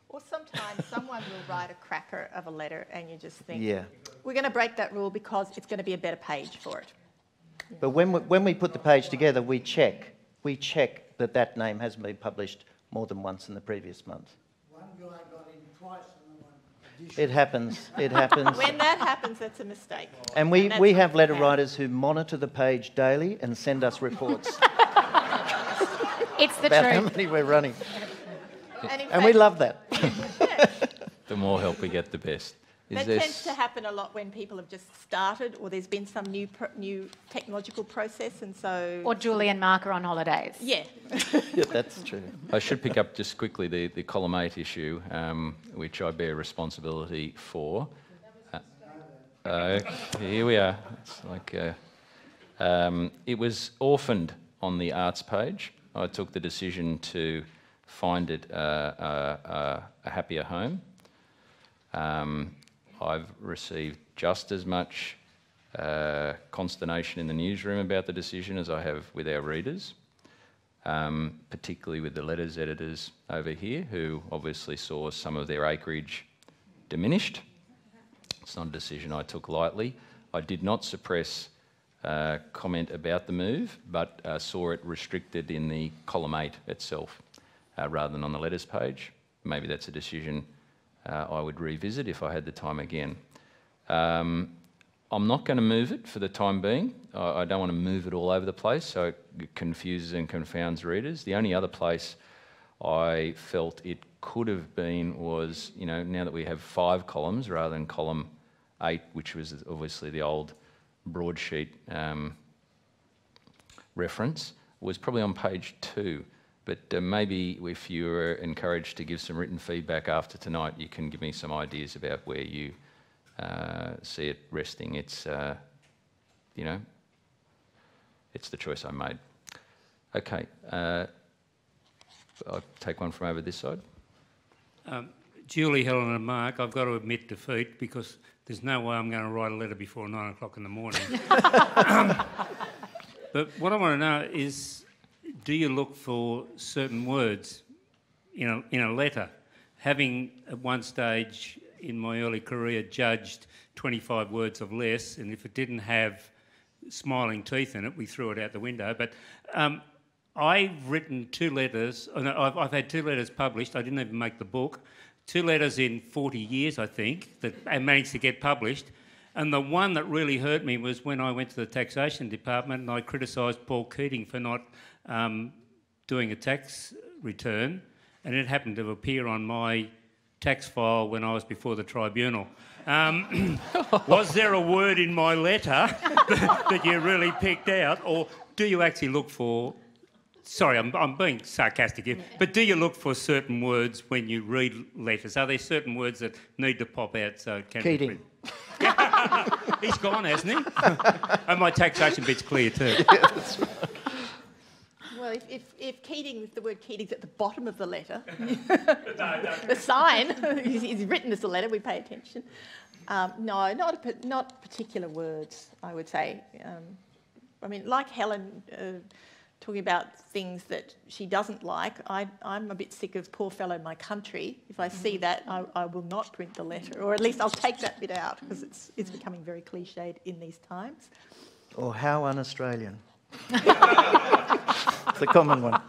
Or sometimes someone will write a cracker of a letter and you just think, Yeah. we're going to break that rule because it's going to be a better page for it. But when we put the page together, we check that name hasn't been published more than once in the previous month. One guy got in twice in the one edition. It happens. It happens. When that happens, that's a mistake. And we have letter writers who monitor the page daily and send us reports It's the about how truth. many we're running. And We love that. The more help we get, the best. That tends to happen a lot when people have just started or there's been some new technological process, and so... Or Julie and Mark are on holidays. Yeah. Yeah, that's true. I should pick up just quickly the column 8 issue, which I bear responsibility for. Here we are. It's like it was orphaned on the arts page. I took the decision to find it a happier home. I've received just as much consternation in the newsroom about the decision as I have with our readers, particularly with the letters editors over here, who obviously saw some of their acreage diminished. It's not a decision I took lightly. I did not suppress comment about the move, but saw it restricted in the column 8 itself rather than on the letters page. Maybe that's a decision I would revisit if I had the time again. I'm not going to move it for the time being. I don't want to move it all over the place, so it confuses and confounds readers. The only other place I felt it could have been was, now that we have 5 columns rather than column 8, which was obviously the old broadsheet reference, was probably on page 2. But maybe if you're encouraged to give some written feedback after tonight, you can give me some ideas about where you see it resting. It's you know, it's the choice I made. Okay, I'll take one from over this side. Julie, Helen and Mark, I've got to admit defeat because there's no way I'm going to write a letter before 9 o'clock in the morning. But what I want to know is, do you look for certain words in a letter? Having at one stage in my early career judged 25 words of less, and if it didn't have smiling teeth in it, we threw it out the window. But I've written 2 letters. I've had 2 letters published. I didn't even make the book. 2 letters in 40 years, I think, that I managed to get published. And the one that really hurt me was when I went to the taxation department and I criticised Paul Keating for not doing a tax return, and it happened to appear on my tax file when I was before the tribunal. Was there a word in my letter that you really picked out, or do you actually look for... Sorry, I'm being sarcastic here, but do you look for certain words when you read letters? Are there certain words that need to pop out so it can Keating. be read? He's gone, hasn't he? And my taxation bit's clear too. Yeah, that's right. Well, if Keating, the word Keating's at the bottom of the letter, the sign is written as a letter, we pay attention. No, not particular words, I would say. I mean, like Helen talking about things that she doesn't like, I'm a bit sick of poor fellow my country. If I see that, I will not print the letter, or at least I'll take that bit out because it's becoming very cliched in these times. Or how un-Australian. It's a common one.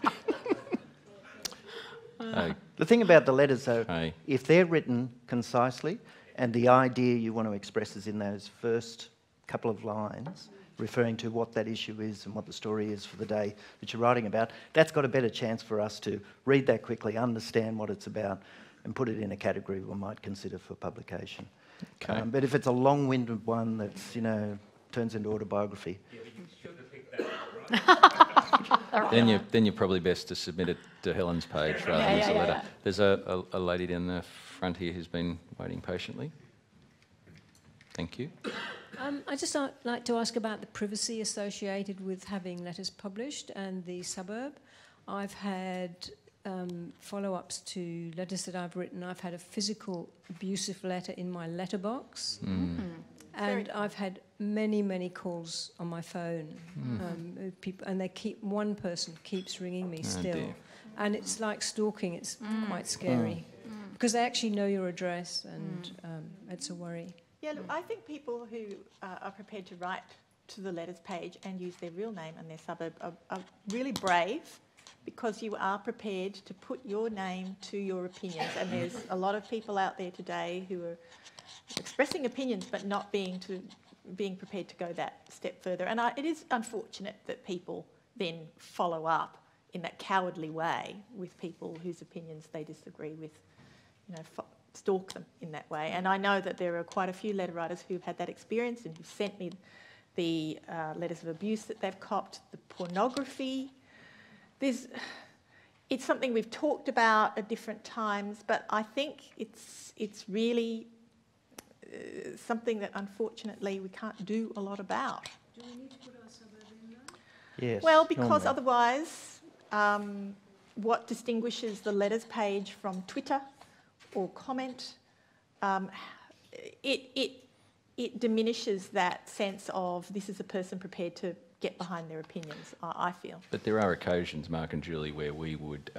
The thing about the letters, though, if they're written concisely and the idea you want to express is in those first couple of lines, referring to what that issue is and what the story is for the day that you're writing about, that's got a better chance for us to read that quickly, understand what it's about, and put it in a category we might consider for publication. Okay. But if it's a long-winded one that's, turns into autobiography... Yeah, but you should have picked that right? Then you're probably best to submit it to Helen's page rather than as a letter. There's a lady down the front here who's been waiting patiently. Thank you. I'd just like to ask about the privacy associated with having letters published and the suburb. I've had follow-ups to letters that I've written. I've had a physical abusive letter in my letterbox. And I've had many calls on my phone. People, and one person keeps ringing me still. Dear. And it's like stalking. It's quite scary because they actually know your address, and it's a worry. Yeah, look, I think people who are prepared to write to the letters page and use their real name and their suburb are really brave, because you are prepared to put your name to your opinions. And there's a lot of people out there today who are expressing opinions but not being prepared to go that step further. And it is unfortunate that people then follow up in that cowardly way with people whose opinions they disagree with, stalk them in that way. And I know that there are quite a few letter writers who've had that experience and who've sent me the letters of abuse that they've copped, the pornography. It's something we've talked about at different times, but I think it's really something that unfortunately we can't do a lot about. Do we need to put our suburb in there? Yes. Well, because normally. otherwise, what distinguishes the letters page from Twitter or comment, it diminishes that sense of this is a person prepared to get behind their opinions, I feel. But there are occasions, Mark and Julie, where we would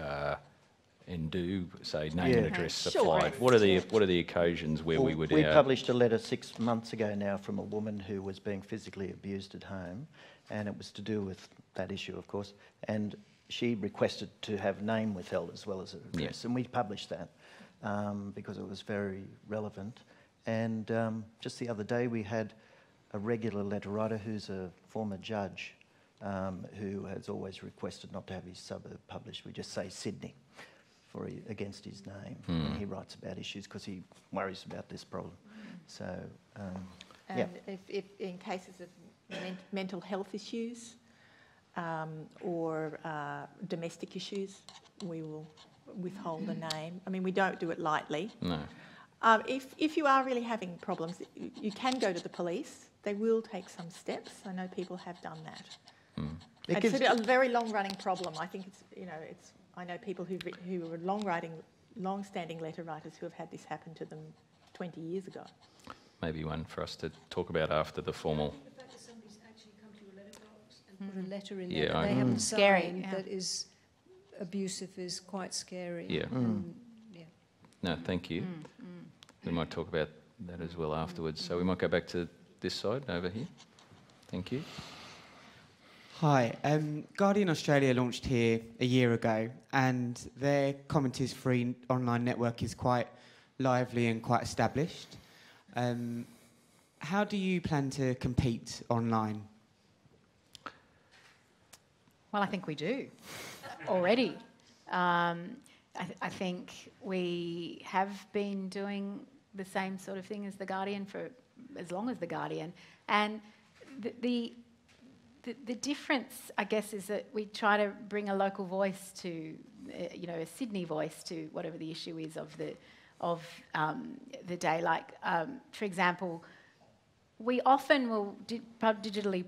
and do say name and address supplied. Sure. What are the occasions where we would? We published a letter 6 months ago now from a woman who was being physically abused at home, and it was to do with that issue, of course. And she requested to have name withheld as well as an address, and we published that because it was very relevant. And just the other day, we had a regular letter writer who's a former judge who has always requested not to have his suburb published. We just say Sydney against his name. And he writes about issues because he worries about this problem. So, and if in cases of mental health issues or domestic issues, we will withhold a name. I mean, we don't do it lightly. No. If you are really having problems, you can go to the police. They will take some steps. I know people have done that. It's a very long-running problem. I think I know people who are long-standing letter writers who have had this happen to them 20 years ago. Maybe one for us to talk about after the formal. The fact that somebody's actually come to your letterbox and put a letter in Yeah, there that they haven't Scary, signed yeah. that is abusive is quite scary. Yeah. Yeah. No, thank you. We might talk about that as well afterwards. So we might go back to this side over here. Thank you. Hi. Guardian Australia launched here a year ago, and their Commentaries free online network is quite lively and quite established. How do you plan to compete online? Well, I think we do already. I think we have been doing the same sort of thing as The Guardian for as long as The Guardian. And the difference, I guess, is that we try to bring a local voice to, a Sydney voice to whatever the issue is of the day. Like, for example, we often will digitally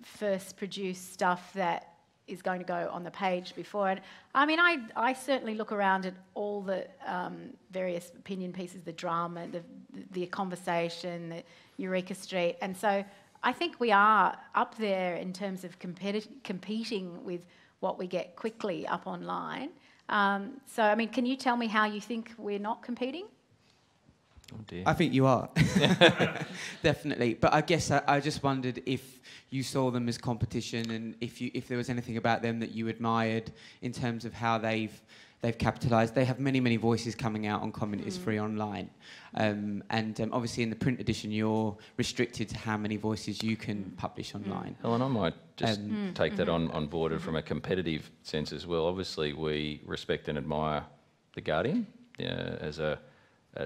first produce stuff that is going to go on the page before. And I mean, I certainly look around at all the various opinion pieces, the drama, the conversation, the Eureka Street. And so I think we are up there in terms of competing with what we get quickly up online. So, I mean, can you tell me how you think we're not competing? Oh dear. I think you are, definitely. But I guess I just wondered if you saw them as competition, and if there was anything about them that you admired in terms of how they've capitalised. They have many voices coming out on Commentaries free online, and obviously in the print edition you're restricted to how many voices you can publish online. Helen, I might just take that on board, and from a competitive sense as well. Obviously, we respect and admire The Guardian as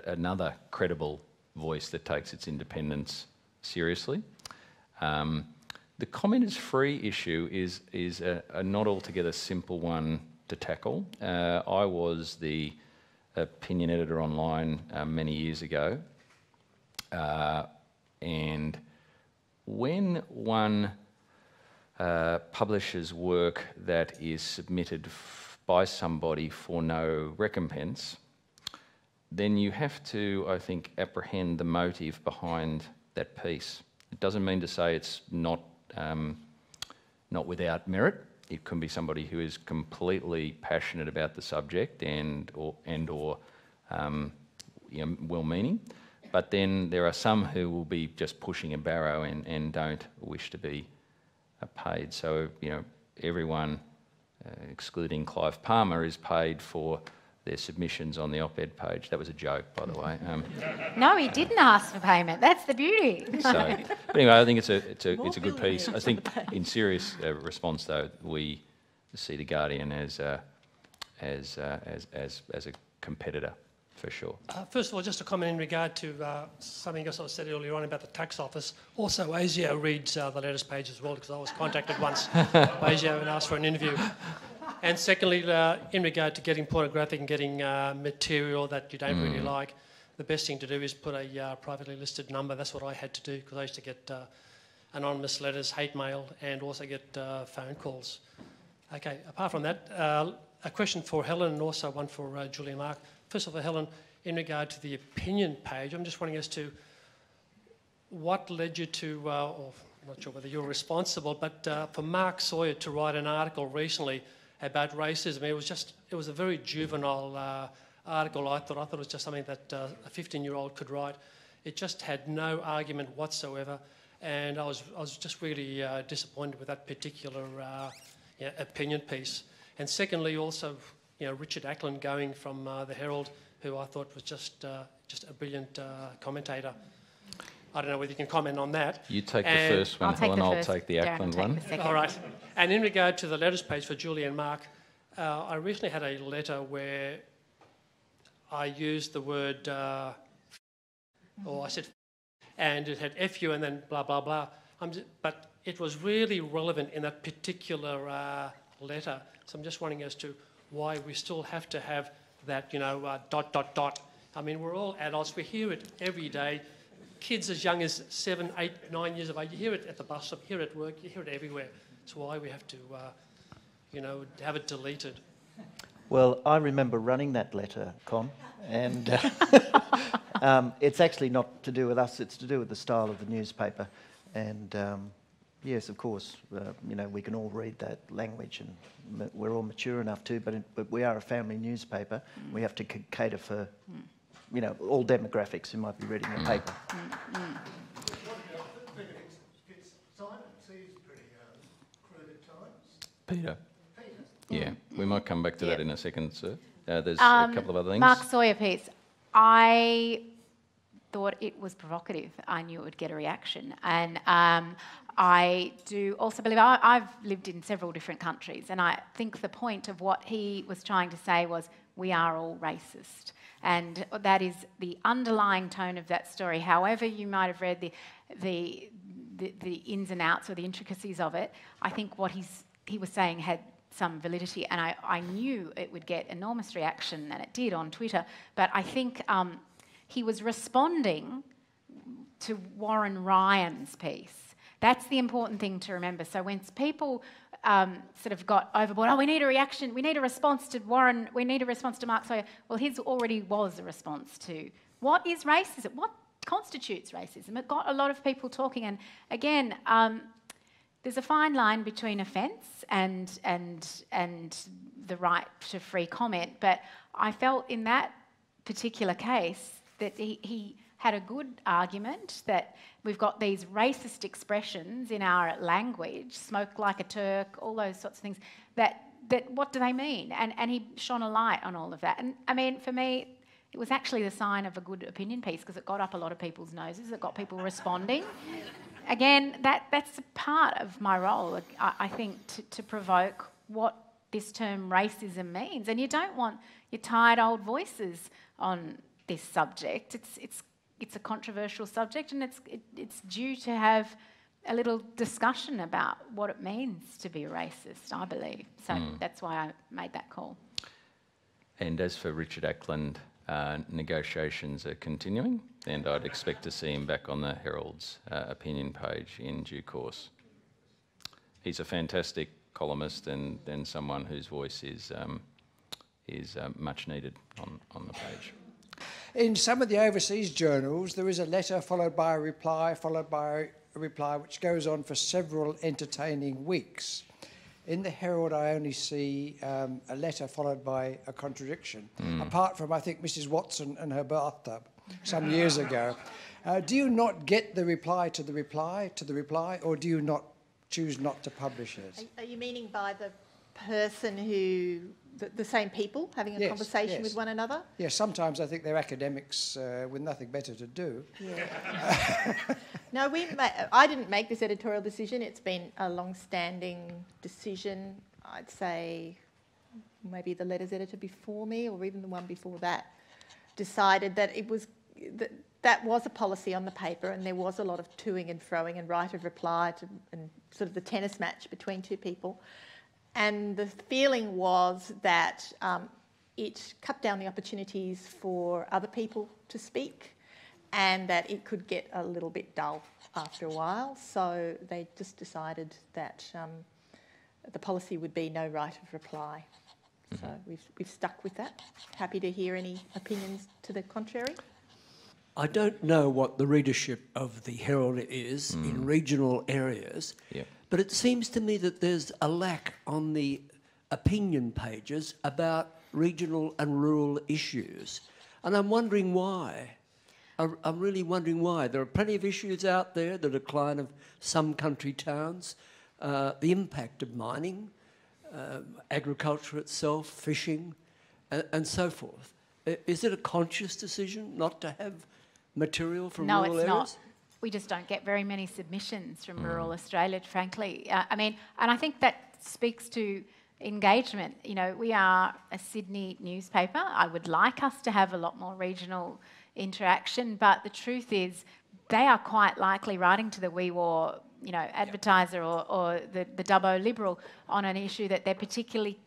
another credible voice that takes its independence seriously. The Commentaries free issue is a not altogether simple one to tackle. I was the opinion editor online many years ago, and when one publishes work that is submitted by somebody for no recompense, then you have to, I think, apprehend the motive behind that piece. It doesn't mean to say it's not without merit. It can be somebody who is completely passionate about the subject and or well-meaning, but then there are some who will be just pushing a barrow and don't wish to be paid. So everyone, excluding Clive Palmer, is paid for their submissions on the op-ed page. That was a joke, by the way. No, he didn't ask for payment. That's the beauty. But anyway, I think it's a good piece. I think in serious response, though, we see The Guardian as a competitor for sure. First of all, just a comment in regard to something else I said earlier on about the tax office. Also, ASIO reads the letters page as well, because I was contacted once by ASIO and asked for an interview. And secondly, in regard to getting pornographic and getting material that you don't really like, the best thing to do is put a privately listed number. That's what I had to do, because I used to get anonymous letters, hate mail, and also get phone calls. Okay, apart from that, a question for Helen and also one for Julie and Mark. First of all, Helen, in regard to the opinion page, I'm just wondering as to what led you to, or I'm not sure whether you're responsible, but for Mark Sawyer to write an article recently about racism. It was a very juvenile article. I thought it was just something that a 15-year-old could write. It just had no argument whatsoever, and I was just really disappointed with that particular opinion piece. And secondly, also, Richard Ackland going from the Herald, who I thought was just a brilliant commentator. I don't know whether you can comment on that. You take the first one, Helen. I'll take the Ackland one. All right. And in regard to the letters page for Julie and Mark, I recently had a letter where I used the word, or I said, and it had FU and then blah, blah, blah. But it was really relevant in that particular letter. So I'm just wondering as to why we still have to have that, ... I mean, we're all adults. We hear it every day. Kids as young as 7, 8, 9 years of age, you hear it at the bus stop, you hear it at work, you hear it everywhere. It's why we have to, have it deleted. Well, I remember running that letter, Con, and it's actually not to do with us, it's to do with the style of the newspaper. And yes, of course, we can all read that language and we're all mature enough to, but we are a family newspaper. We have to cater for, all demographics who might be reading the paper. Peter. Yeah, we might come back to that in a second, sir. There's a couple of other things. Mark Sawyer piece. I thought it was provocative. I knew it would get a reaction. And I do also believe I've lived in several different countries, and I think the point of what he was trying to say was we are all racist. And that is the underlying tone of that story. However you might have read the ins and outs or the intricacies of it, I think what he was saying had some validity, and I knew it would get enormous reaction, and it did on Twitter, but I think he was responding to Warren Ryan's piece. That's the important thing to remember. So when people sort of got overboard, we need a reaction, we need a response to Warren, we need a response to Mark Sawyer, well, his already was a response to what is racism, what constitutes racism. It got a lot of people talking, and again, there's a fine line between offence and the right to free comment, but I felt in that particular case that he had a good argument that we've got these racist expressions in our language, smoke like a Turk, all those sorts of things, that what do they mean? And he shone a light on all of that. And I mean, for me, it was actually the sign of a good opinion piece because it got up a lot of people's noses, it got people responding. Again, that's a part of my role, I think, to provoke what this term racism means. And you don't want your tired old voices on this subject. It's a controversial subject, and it's due to have a little discussion about what it means to be racist, I believe. So that's why I made that call. And as for Richard Ackland, negotiations are continuing, and I'd expect to see him back on the Herald's opinion page in due course. He's a fantastic columnist and someone whose voice is much needed on the page. In some of the overseas journals, there is a letter followed by a reply, followed by a reply, which goes on for several entertaining weeks. In the Herald, I only see a letter followed by a contradiction, apart from, I think, Mrs. Watson and her bathtub some years ago. Do you not get the reply to the reply to the reply, or do you not choose not to publish it? Are you meaning by the person who, the same people having a conversation with one another? Yes, sometimes I think they're academics with nothing better to do. Yeah. No, I didn't make this editorial decision. It's been a long-standing decision. I'd say maybe the letters editor before me, or even the one before that, decided that it was that was a policy on the paper, and there was a lot of toing and froing and right of reply and sort of the tennis match between two people. And the feeling was that it cut down the opportunities for other people to speak, and that it could get a little bit dull after a while. So they just decided that the policy would be no right of reply. So we've stuck with that. Happy to hear any opinions to the contrary. I don't know what the readership of the Herald is in regional areas, but it seems to me that there's a lack on the opinion pages about regional and rural issues. And I'm wondering why. I'm really wondering why. There are plenty of issues out there, the decline of some country towns, the impact of mining, agriculture itself, fishing, and so forth. Is it a conscious decision not to have material from rural areas? No, it's not. We just don't get very many submissions from rural Australia, frankly. And I think that speaks to engagement. You know, we are a Sydney newspaper. I would like us to have a lot more regional interaction, but the truth is they are quite likely writing to the Wee War, advertiser or the Dubbo Liberal on an issue that they're particularly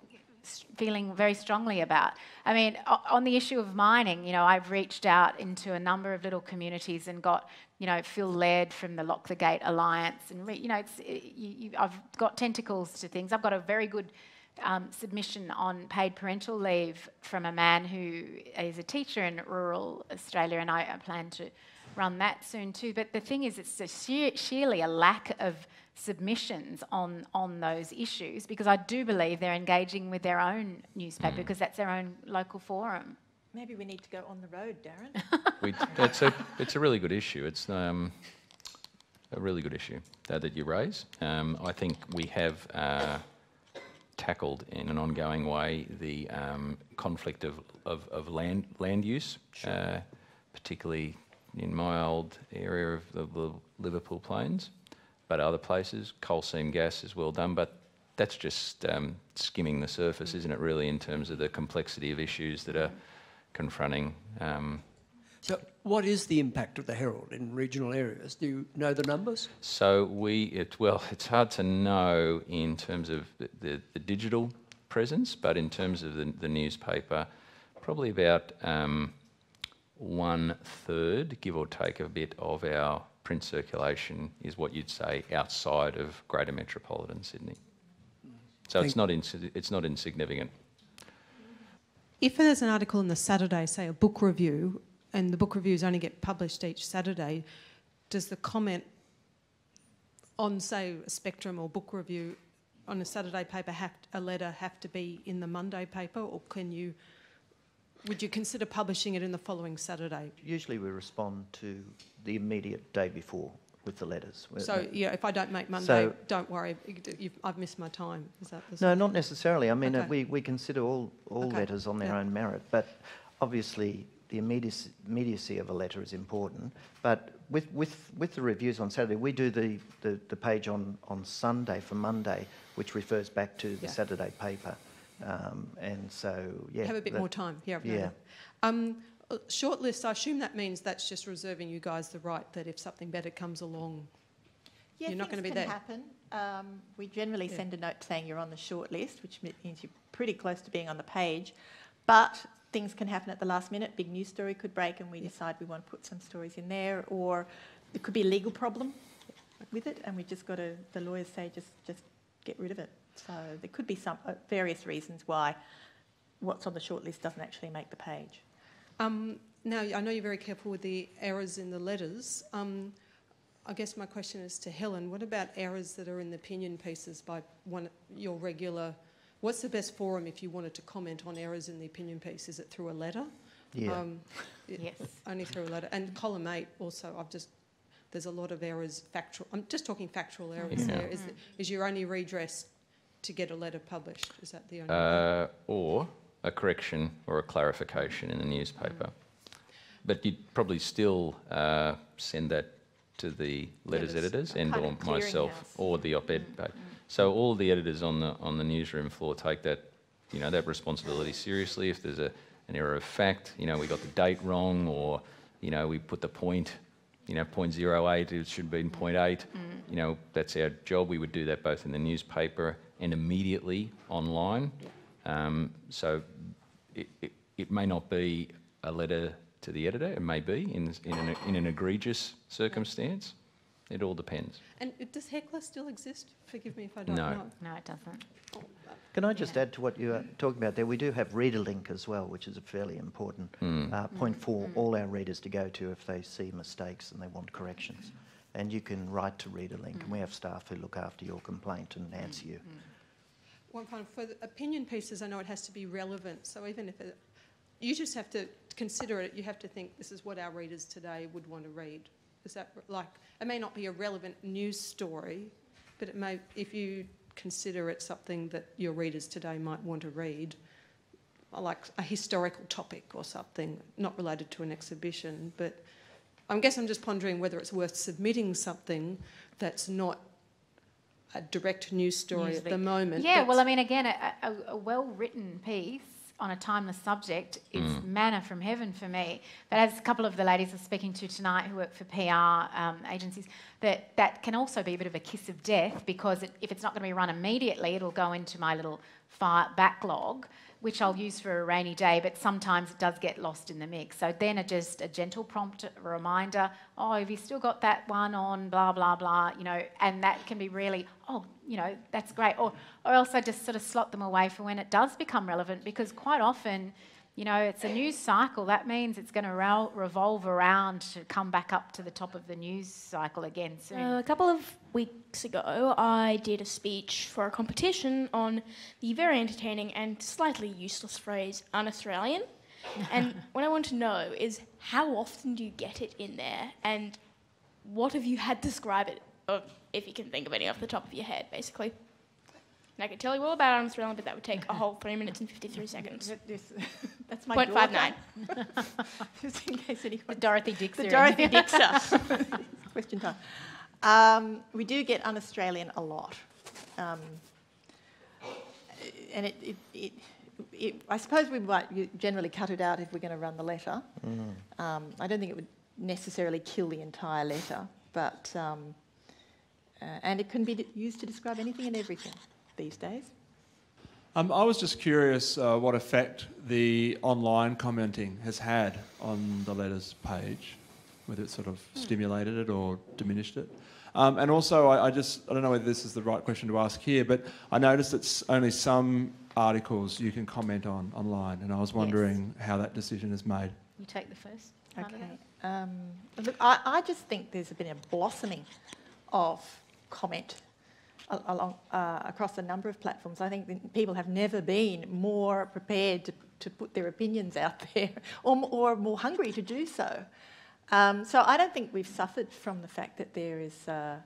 feeling very strongly about. I mean, on the issue of mining, you know, I've reached out into a number of little communities and got, you know, Phil Laird from the Lock the Gate Alliance, and I've got tentacles to things. I've got a very good submission on paid parental leave from a man who is a teacher in rural Australia, and I plan to run that soon too. But the thing is, it's sheerly a lack of submissions on those issues, because I do believe they're engaging with their own newspaper because that's their own local forum. Maybe we need to go on the road, Darren. It's a really good issue. It's a really good issue that you raise. I think we have tackled in an ongoing way the conflict of land use, particularly in my old area of the Liverpool Plains, but other places. Coal seam gas is well done, but that's just skimming the surface, isn't it, really, in terms of the complexity of issues that are confronting. So what is the impact of the Herald in regional areas? Do you know the numbers? So it's hard to know in terms of the digital presence, but in terms of the newspaper, probably about 1/3, give or take a bit, of our print circulation is what you'd say outside of Greater Metropolitan Sydney. So it's not insignificant. If there's an article in the Saturday, say a book review, and the book reviews only get published each Saturday, does the comment on, say, a Spectrum or book review on a Saturday paper, a letter have to be in the Monday paper, or would you consider publishing it in the following Saturday? Usually we respond to the immediate day before with the letters. So, yeah, if I don't make Monday, don't worry, I've missed my time. Is that the No, not necessarily. I mean, okay. we consider all letters on their own merit, but obviously the immediacy of a letter is important. But with the reviews on Saturday, we do the page on Sunday for Monday, which refers back to the Saturday paper. And so, yeah. Have a bit more time. Yeah. Shortlist, I assume that means that's just reserving you guys the right that if something better comes along, you're not going to be there. Happen. We generally send a note saying you're on the shortlist, which means you're pretty close to being on the page. But things can happen at the last minute. Big news story could break and we decide we want to put some stories in there, or it could be a legal problem with it and we just got to, the lawyers say just get rid of it. So there could be some various reasons why what's on the shortlist doesn't actually make the page. Now, I know you're very careful with the errors in the letters. I guess my question is to Helen. What about errors that are in the opinion pieces by your regular... What's the best forum if you wanted to comment on errors in the opinion piece? Is it through a letter? Yeah. Yes. Only through a letter. And column 8 also, there's a lot of errors, factual... I'm just talking factual errors there. Is your only redress to get a letter published? Is that the only way? Or a correction or a clarification in the newspaper. But you'd probably still send that to the letters editors and or myself or the op-ed page. So all the editors on the newsroom floor take that responsibility seriously. If there's an error of fact, we got the date wrong, or we put the point, 0.08, it should be in 0.8. That's our job. We would do that both in the newspaper and immediately online. So it may not be a letter to the editor. It may be in an egregious circumstance. It all depends. And does Heckler still exist? Forgive me if I don't know. No, it doesn't. Can I just add to what you are talking about there? We do have Reader Link as well, which is a fairly important point for all our readers to go to if they see mistakes and they want corrections. And you can write to Reader Link, and we have staff who look after your complaint and answer you. One final, for the opinion pieces, I know it has to be relevant. So even if you just have to consider it, you have to think this is what our readers today would want to read. Is that it may not be a relevant news story, but it may, if you consider it something that your readers today might want to read, like a historical topic or something, not related to an exhibition. But I guess I'm just pondering whether it's worth submitting something that's not a direct news story at the moment. Yeah, well, I mean, again, a well-written piece on a timeless subject is manna from heaven for me. But as a couple of the ladies are speaking to tonight who work for PR agencies, that can also be a bit of a kiss of death, because if it's not going to be run immediately, it'll go into my little fire backlog, which I'll use for a rainy day, but sometimes it does get lost in the mix. So then just a gentle prompt, a reminder, oh, have you still got that one on, blah, blah, blah, you know, and that can be really, oh, you know, that's great. Or else I just sort of slot them away for when it does become relevant, because quite often, you know, it's a news cycle. That means it's going to revolve around to come back up to the top of the news cycle again soon. A couple of weeks ago, I did a speech for a competition on the very entertaining and slightly useless phrase, un-Australian. And what I want to know is, how often do you get it in there? And what have you had to describe it, or if you can think of any off the top of your head, basically? And I could tell you all about un-Australian, but that would take a whole 3 minutes and 53 seconds. That's my 0.59. Just in case anyone... The Dorothy Dixer. The Dorothy Dixer. Question time. We do get un-Australian a lot. And I suppose we might generally cut it out if we're going to run the letter. I don't think it would necessarily kill the entire letter, but... and it can be used to describe anything and everything these days. I was just curious what effect the online commenting has had on the letters page, whether it sort of stimulated it or diminished it. And also, I don't know whether this is the right question to ask here, but I noticed it's only some articles you can comment on online, and I was wondering how that decision is made. You take the first. Okay. Look, I just think there's been a blossoming of comment across a number of platforms. I think that people have never been more prepared to put their opinions out there, or more hungry to do so. So I don't think we've suffered from the fact that there is a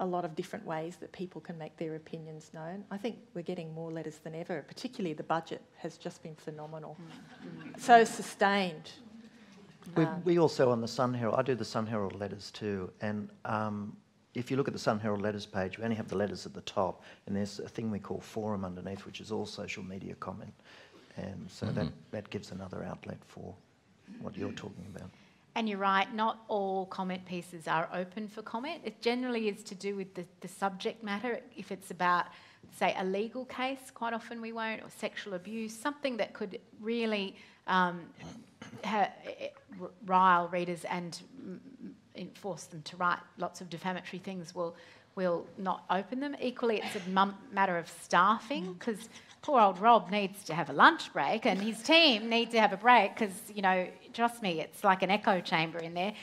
lot of different ways that people can make their opinions known. I think we're getting more letters than ever, particularly the budget has just been phenomenal. So sustained. We also, on the Sun Herald, I do the Sun Herald letters too, and if you look at the Sun Herald letters page, we only have the letters at the top, and there's a thing we call forum underneath, which is all social media comment, and so that gives another outlet for what you're talking about. And you're right, not all comment pieces are open for comment. It generally is to do with the subject matter. If it's about, say, a legal case, quite often we won't, or sexual abuse, something that could really rile readers and force them to write lots of defamatory things, we'll not open them. Equally, it's a matter of staffing, because poor old Rob needs to have a lunch break and his team need to have a break, because, you know, trust me, it's like an echo chamber in there.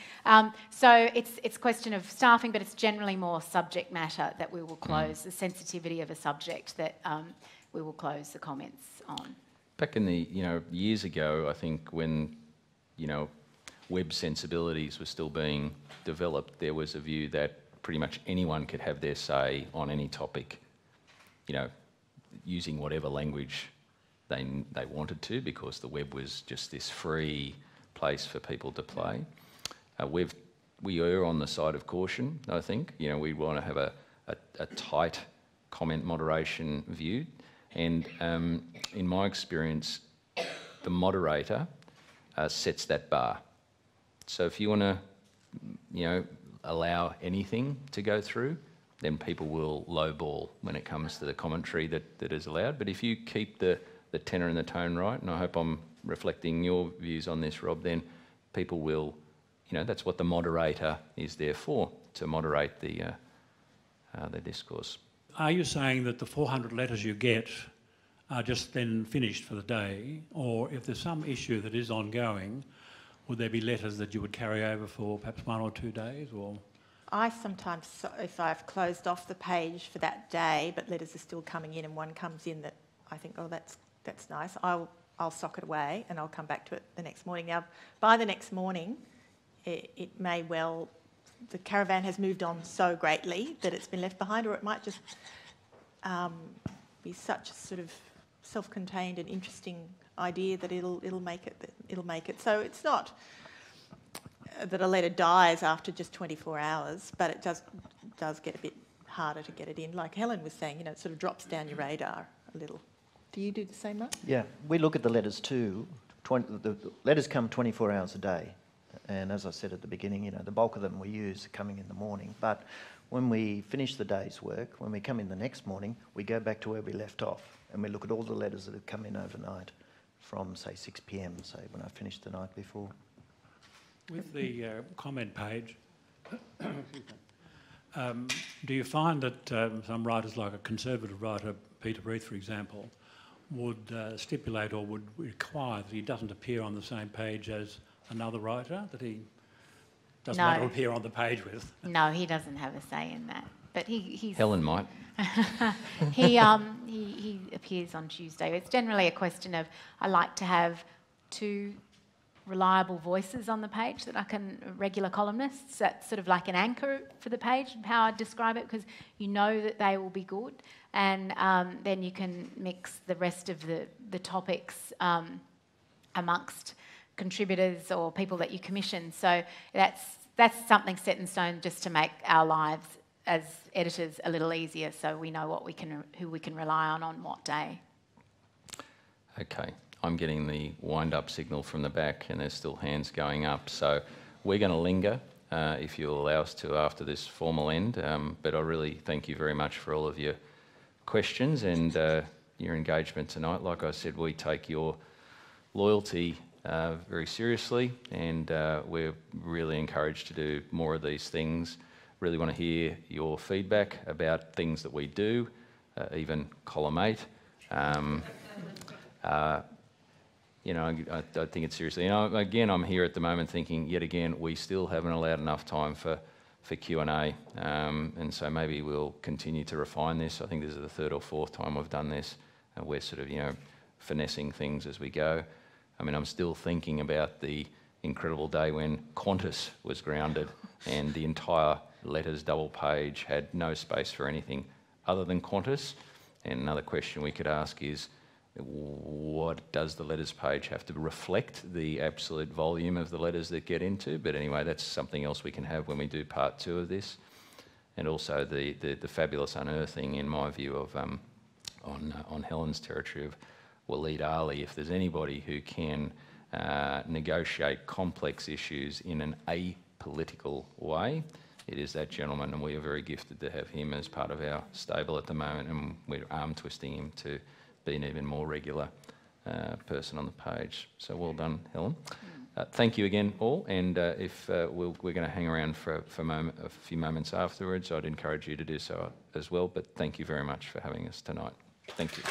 So it's a question of staffing, but it's generally more subject matter that we will close, the sensitivity of a subject that we will close the comments on. Back in the, years ago, I think when, web sensibilities were still being developed, there was a view that pretty much anyone could have their say on any topic, using whatever language they wanted to, because the web was just this free place for people to play. We err on the side of caution, I think. We want to have a tight comment moderation view, and in my experience, the moderator sets that bar. So if you want to, allow anything to go through, then people will lowball when it comes to the commentary that is allowed. But if you keep the tenor and the tone right, and I hope I'm reflecting your views on this, Rob, then people will, that's what the moderator is there for, to moderate the discourse. Are you saying that the 400 letters you get are just then finished for the day, or if there's some issue that is ongoing, would there be letters that you would carry over for perhaps 1 or 2 days, or...? I sometimes, if I've closed off the page for that day, but letters are still coming in, and one comes in that I think, oh, that's nice, I'll sock it away and I'll come back to it the next morning. Now, by the next morning, it may well, the caravan has moved on so greatly that it's been left behind, or it might just be such a sort of self-contained and interesting idea that it'll make it. So it's not that a letter dies after just 24 hours, but it does get a bit harder to get it in. Like Helen was saying, it sort of drops down your radar a little. Do you do the same, Mark? Yeah, we look at the letters too. The letters come 24 hours a day. And as I said at the beginning, you know, the bulk of them we use are coming in the morning. But when we finish the day's work, when we come in the next morning, we go back to where we left off and we look at all the letters that have come in overnight from, say, 6 p.m, say, when I finished the night before. With the comment page, do you find that some writers, like a conservative writer, Peter Breath, for example, would stipulate or would require that he doesn't appear on the same page as another writer, that he doesn't want to appear on the page with? No, he doesn't have a say in that. But he's... Helen might. he appears on Tuesday. It's generally a question of, I like to have 2 reliable voices on the page that I can, regular columnists, that's sort of like an anchor for the page, how I describe it, because you know that they will be good, and then you can mix the rest of the topics amongst contributors or people that you commission. So that's something set in stone just to make our lives as editors a little easier, so we know who we can rely on what day. Okay. I'm getting the wind-up signal from the back and there's still hands going up. So we're going to linger, if you'll allow us to, after this formal end. But I really thank you very much for all of your questions and your engagement tonight. Like I said, we take your loyalty very seriously, and we're really encouraged to do more of these things. Really want to hear your feedback about things that we do, even column 8. You know, I think it seriously. You know, again, I'm here at the moment thinking, yet again, we still haven't allowed enough time for Q&A, and so maybe we'll continue to refine this. I think this is the 3rd or 4th time we've done this, and we're sort of, you know, finessing things as we go. I mean, I'm still thinking about the incredible day when Qantas was grounded and the entire letters double page had no space for anything other than Qantas. And another question we could ask is, what does the letters page have to reflect the absolute volume of the letters that get into? But anyway, that's something else we can have when we do part 2 of this. And also the fabulous unearthing, in my view, of on Helen's territory of Waleed Ali. If there's anybody who can negotiate complex issues in an apolitical way, it is that gentleman, and we are very gifted to have him as part of our stable at the moment, and we're arm twisting him to be an even more regular person on the page. So well done, Helen. Thank you again, all, and if we're going to hang around for a few moments afterwards, I'd encourage you to do so as well, but thank you very much for having us tonight. Thank you.